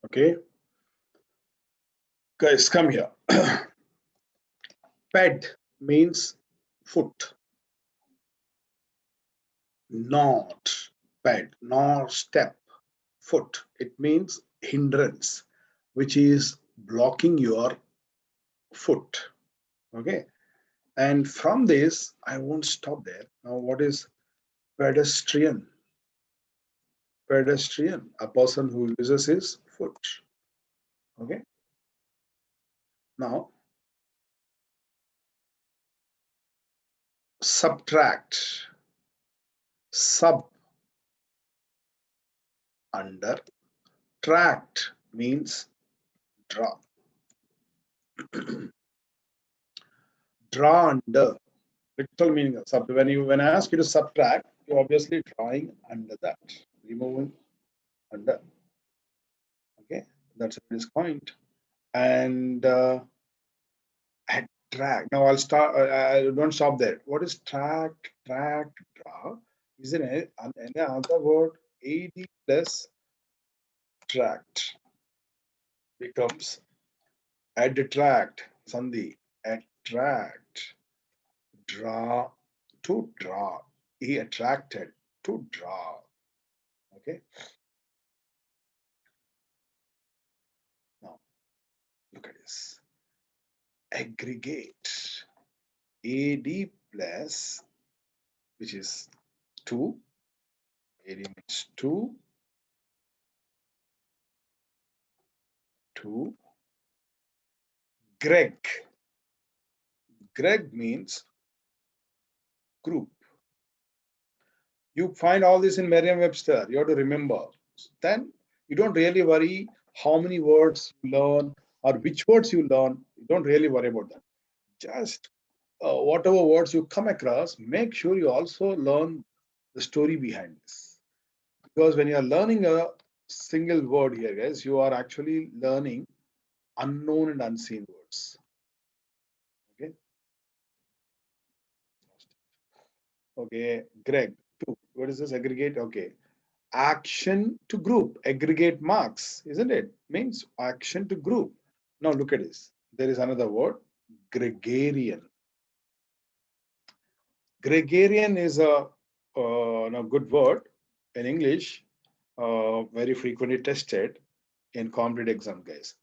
S1: Okay, guys, come here. Ped means foot, not ped, nor step. Foot. It means hindrance, which is blocking your foot. Okay. And from this, I won't stop there. Now, what is pedestrian? Pedestrian, a person who uses his foot. Okay. Now, subtract. Sub, under. Tract means draw. Draw under. Literal meaning of sub. When I ask you to subtract, you're obviously drawing under that, removing under. Okay, that's this point. And attract. Now I'll start. I don't stop there. What is track? Track, draw. Is it any other word? Ad plus tract becomes attract. Sandhi. Attract. Draw. To draw. He attracted to draw. Okay. Now look at this. Aggregate. AD plus, which is 2. AD means 2. 2. Greg. Greg means group. You find all this in Merriam-Webster. You have to remember. Then you don't really worry how many words you learn or which words you learn. You don't really worry about that. Just whatever words you come across, make sure you also learn the story behind this. Because when you are learning a single word here, guys, you are actually learning unknown and unseen words. Okay. Okay, Greg. Two. What is this? Aggregate. Okay. Action to group. Aggregate marks, isn't it? Means action to group. Now look at this. There is another word. Gregarian. Gregarian is a good word in English. Very frequently tested in competitive exam, guys.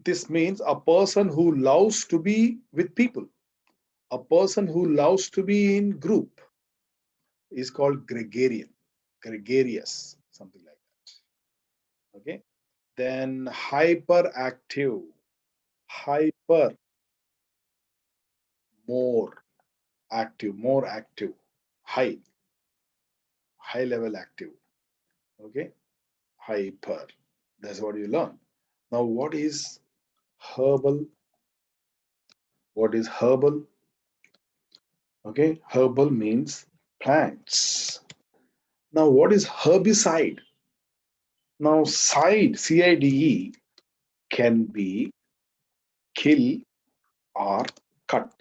S1: This means a person who loves to be with people. A person who loves to be in group is called gregarian, gregarious, something like that. Okay. Then hyperactive, hyper, more more active, high, high level active. Okay. Hyper. That's what you learn. Now, what is herbal? What is herbal? Okay. Herbal means plants. Now, what is herbicide? Now, side, CIDE, can be kill or cut.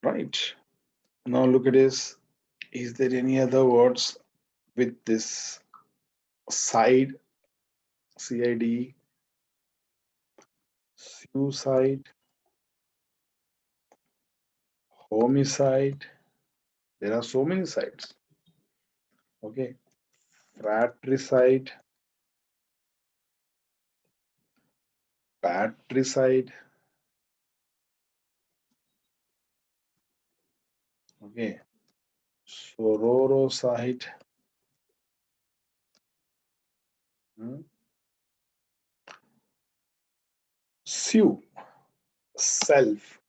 S1: Right. Now look at this. Is there any other words with this side, CID, suicide, homicide? There are so many sides. Okay. Fratricide, patricide. Okay. Sororoside. Sue, self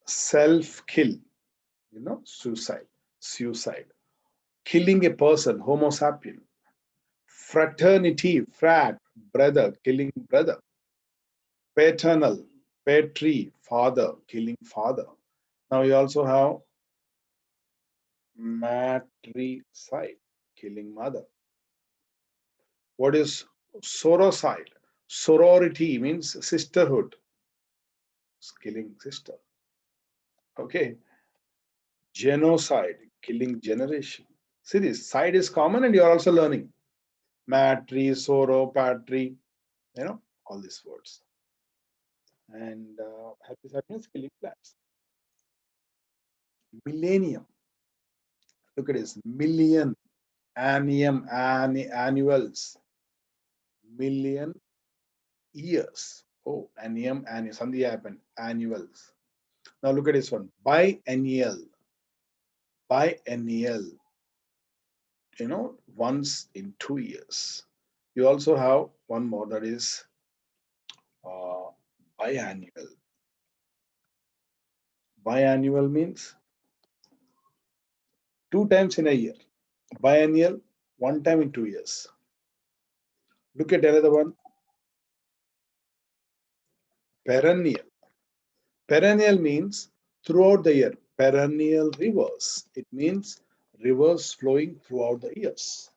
S1: kill, suicide, killing a person, homo sapien. Fraternity, frat, brother, killing brother. Paternal, patri, father, killing father. Now you also have matricide, killing mother. What is sororicide? Sorority means sisterhood, killing sister. Okay. Genocide, killing generation. See this, side is common and you are also learning. Matri, sorrow, patri, all these words. And happy sadness, killing plants. Millennium. Look at this. Million, annium, annuals. Million years. Oh, annium, something happened. Annuals. Now look at this one. Biennial. Biennial. Once in 2 years. You also have one more, that is uh, biannual. Biannual means 2 times in a year. Biennial, 1 time in 2 years. Look at another one. Perennial. Perennial means throughout the year. Perennial rivers. It means rivers flowing throughout the years.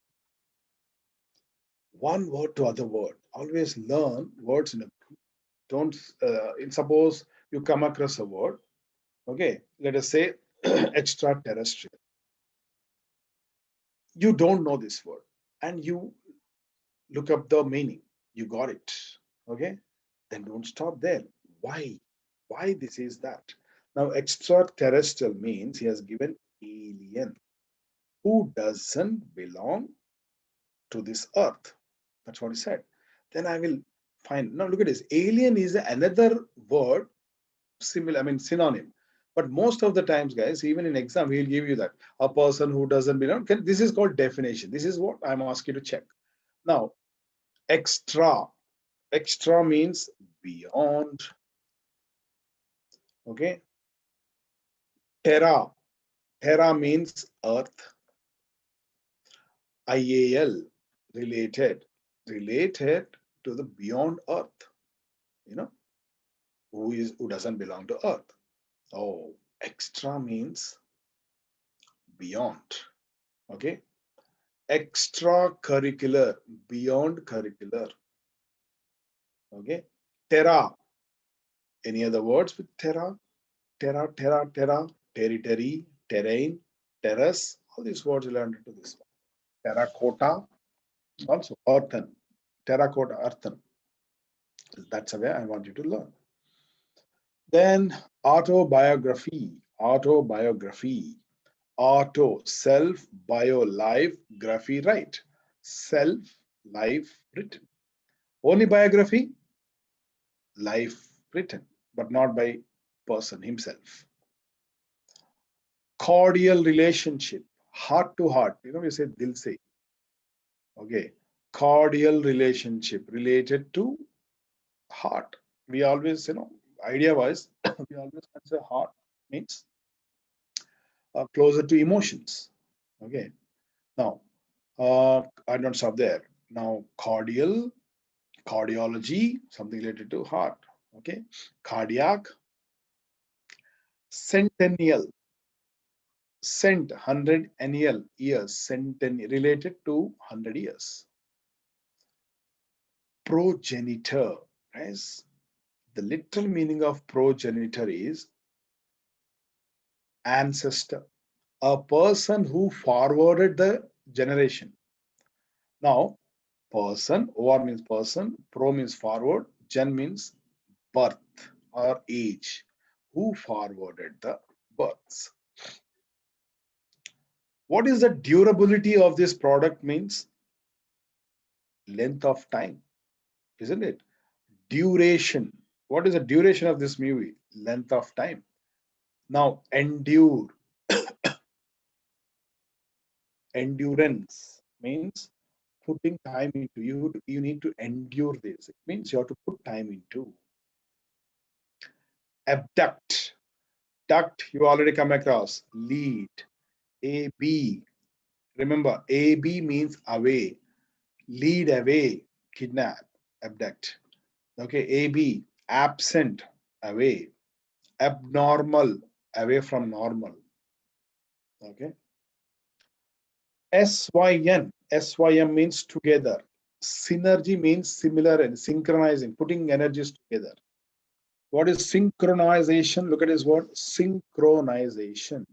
S1: One word to other word. Always learn words in a group. Don't, suppose you come across a word. Okay, let us say extraterrestrial. You don't know this word and you look up the meaning. You got it. Okay, then don't stop there. Why this is that? Now extraterrestrial means he has given alien who doesn't belong to this earth. That's what he said. Then I will find. Now look at this. Alien is another word, similar, synonym. But most of the times, guys, even in exam, he'll give you that a person who doesn't belong. This is called definition. This is what I'm asking you to check. Now, extra. Extra means beyond. Okay. Terra. Terra means earth. IAL, related. Related to the beyond earth. Who doesn't belong to earth. Oh, extra means beyond. Okay. Extracurricular, beyond curricular. Okay. Terra. Any other words with terra? Terra, territory, terrain, terrace. All these words you learned into this one. Terracotta, also earthen. Terracotta, earthen. That's the way I want you to learn. Then autobiography, autobiography. Auto, self, bio, life, graphy, right. Self, life, written. Only biography, life written, but not by person himself. Cordial relationship, heart to heart. We say dil se. Okay. Cordial relationship related to heart. We always, idea wise, we always consider heart means closer to emotions. Okay. Now, I don't stop there. Now, cordial, cardiology, something related to heart. Okay. Cardiac, centennial, cent, 100 annual years, centennial, related to 100 years. Progenitor, guys. The literal meaning of progenitor is ancestor. A person who forwarded the generation. Now, person, OR means person, pro means forward, gen means birth or age. Who forwarded the births? What is the durability of this product means? Length of time, isn't it? Duration. What is the duration of this movie? Length of time. Now, endure. Endurance means putting time into you need to endure this. It means you have to put time into. Abduct. Duct, you already come across. Lead. AB. Remember, AB means away. Lead away. Kidnap. Abduct. Okay, AB. Absent. Away. Abnormal. Away from normal. Okay. SYN. SYM means together. Synergy means similar and synchronizing, putting energies together. What is synchronization? Look at this word, synchronization.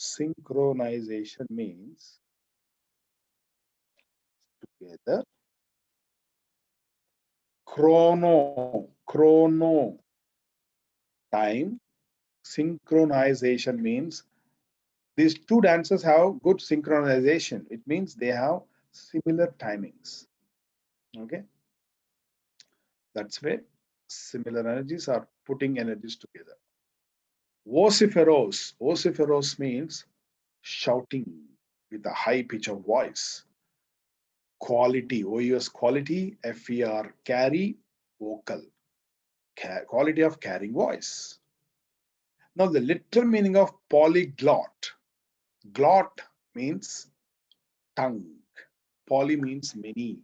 S1: Synchronization means together. Chrono, time. Synchronization means these two dancers have good synchronization. It means they have similar timings. Okay. That's where similar energies are putting energies together. Vociferous. Vociferous means shouting with a high pitch of voice. Quality. OUS quality. FER carry. Vocal. Quality of carrying voice. Now the literal meaning of polyglot. Glot means tongue. Poly means many.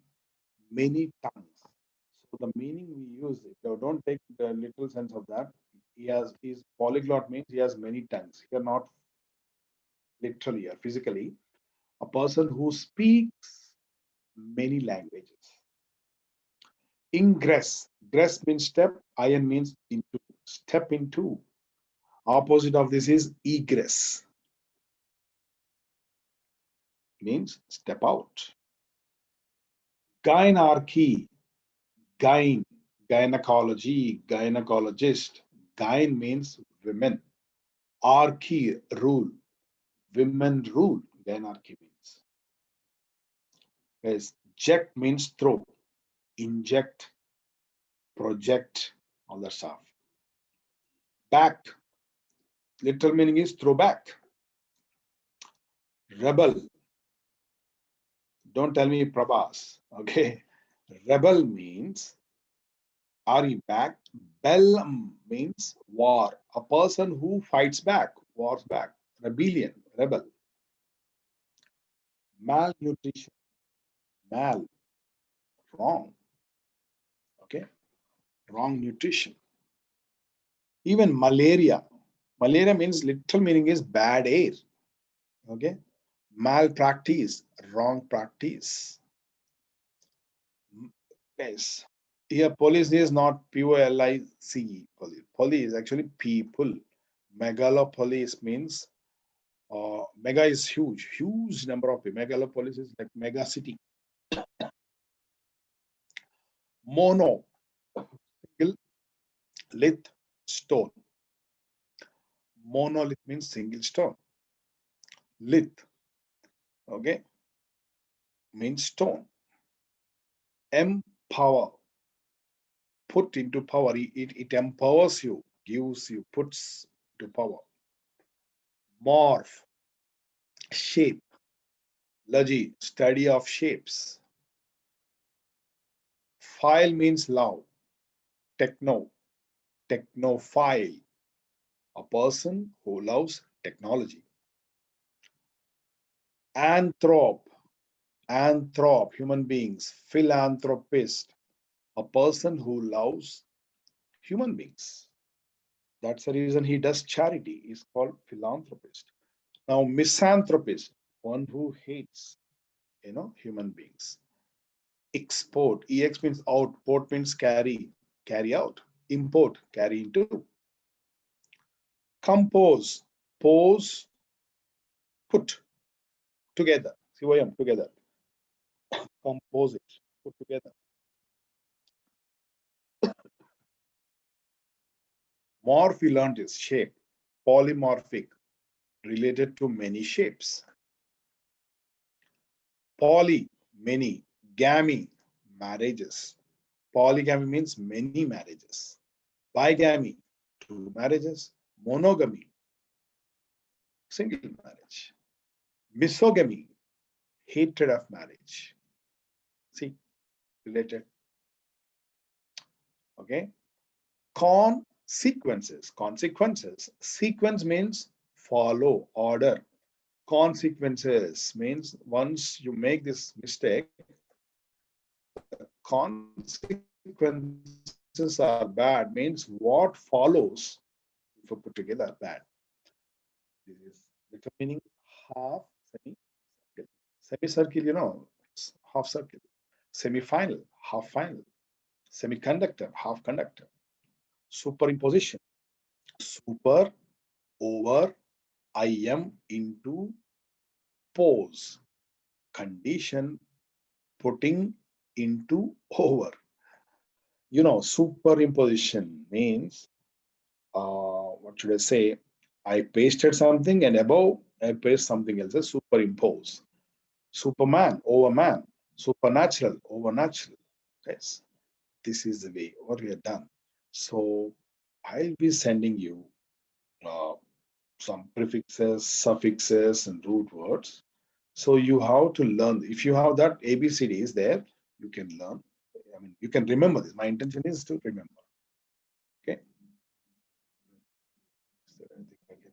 S1: Many tongues. So the meaning we use it. So don't take the literal sense of that. His polyglot means he has many tongues. Here not literally or physically. A person who speaks many languages. Ingress. Gress means step. In means into. Step into. Opposite of this is egress. Means step out. Gynarchy. Gynecology. Gynecologist. Gyn means women. Archy, rule. Women rule. Gynarchy means. Yes. Ject means throw. Inject, project, all that stuff. Back. Literal meaning is throw back. Rebel. Don't tell me Prabhas. Okay. Rebel means are you back? Bell means war. A person who fights back, wars back. Rebellion, rebel. Malnutrition. Mal, wrong. Okay. Wrong nutrition. Even malaria. Malaria means literal meaning is bad air. Okay. Malpractice, wrong practice. Yes. Here, police is not POLICE. Police is actually people. Megalopolis means mega is huge, huge number of people. Megalopolis is like mega city. Mono, single, lith, stone. Monolith means single stone. Lith, okay, means stone. Empower, put into power. It empowers you, gives you, puts to power. Morph, shape. Logy, study of shapes. File means love. Techno, technophile. A person who loves technology. Anthrop, human beings. Philanthropist, a person who loves human beings. That's the reason he does charity. He's called philanthropist. Now, misanthropist, one who hates, human beings. Export, ex means out, port means carry out. Import, carry into. Compose, pose, put together. CYM, together. Composite, put together. Morph, we learned is shape. Polymorphic, related to many shapes. Poly, many. Gamy, marriages. Polygamy means many marriages. Bigamy, two marriages. Monogamy, single marriage. Misogamy, hatred of marriage. See, related. Okay. Consequences. Consequences. Sequence means follow, order. Consequences means once you make this mistake, consequences are bad, means what follows if you put together bad. This is little meaning half semicircle. Semicircle, it's half circle. Semi-final, half final. Semiconductor, half conductor. Superimposition. Super, over, IM into pose. Condition, putting into over. Superimposition means, what should I say? I pasted something and above I paste something else, superimpose. Superman, overman. Supernatural, overnatural. Yes, this is the way what we have done. So I'll be sending you uh, some prefixes, suffixes, and root words. So you have to learn. If you have that ABCD is there, you can learn. I mean, you can remember this. My intention is to remember. Okay. Is there anything I can do?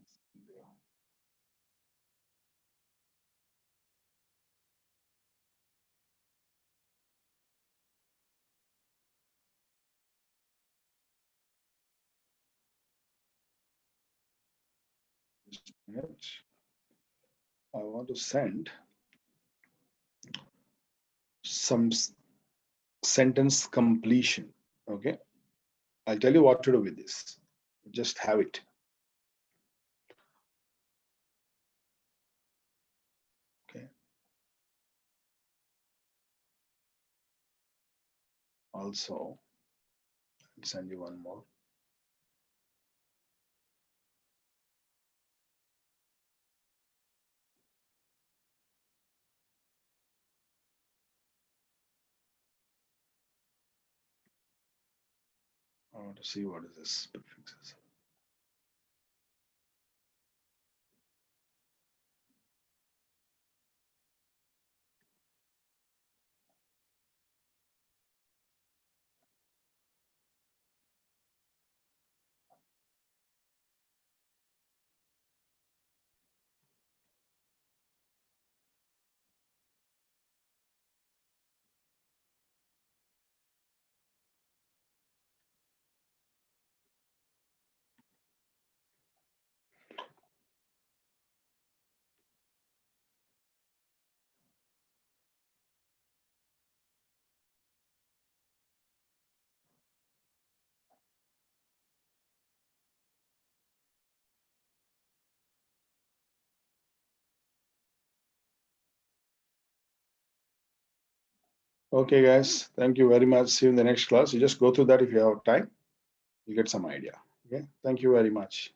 S1: Just a minute. I want to send some sentence completion. Okay. I'll tell you what to do with this. Just have it. Okay. Also, I'll send you one more. I want to see what is this prefixes. Okay, guys. Thank you very much. See you in the next class. You just go through that if you have time. You get some idea. Okay. Thank you very much.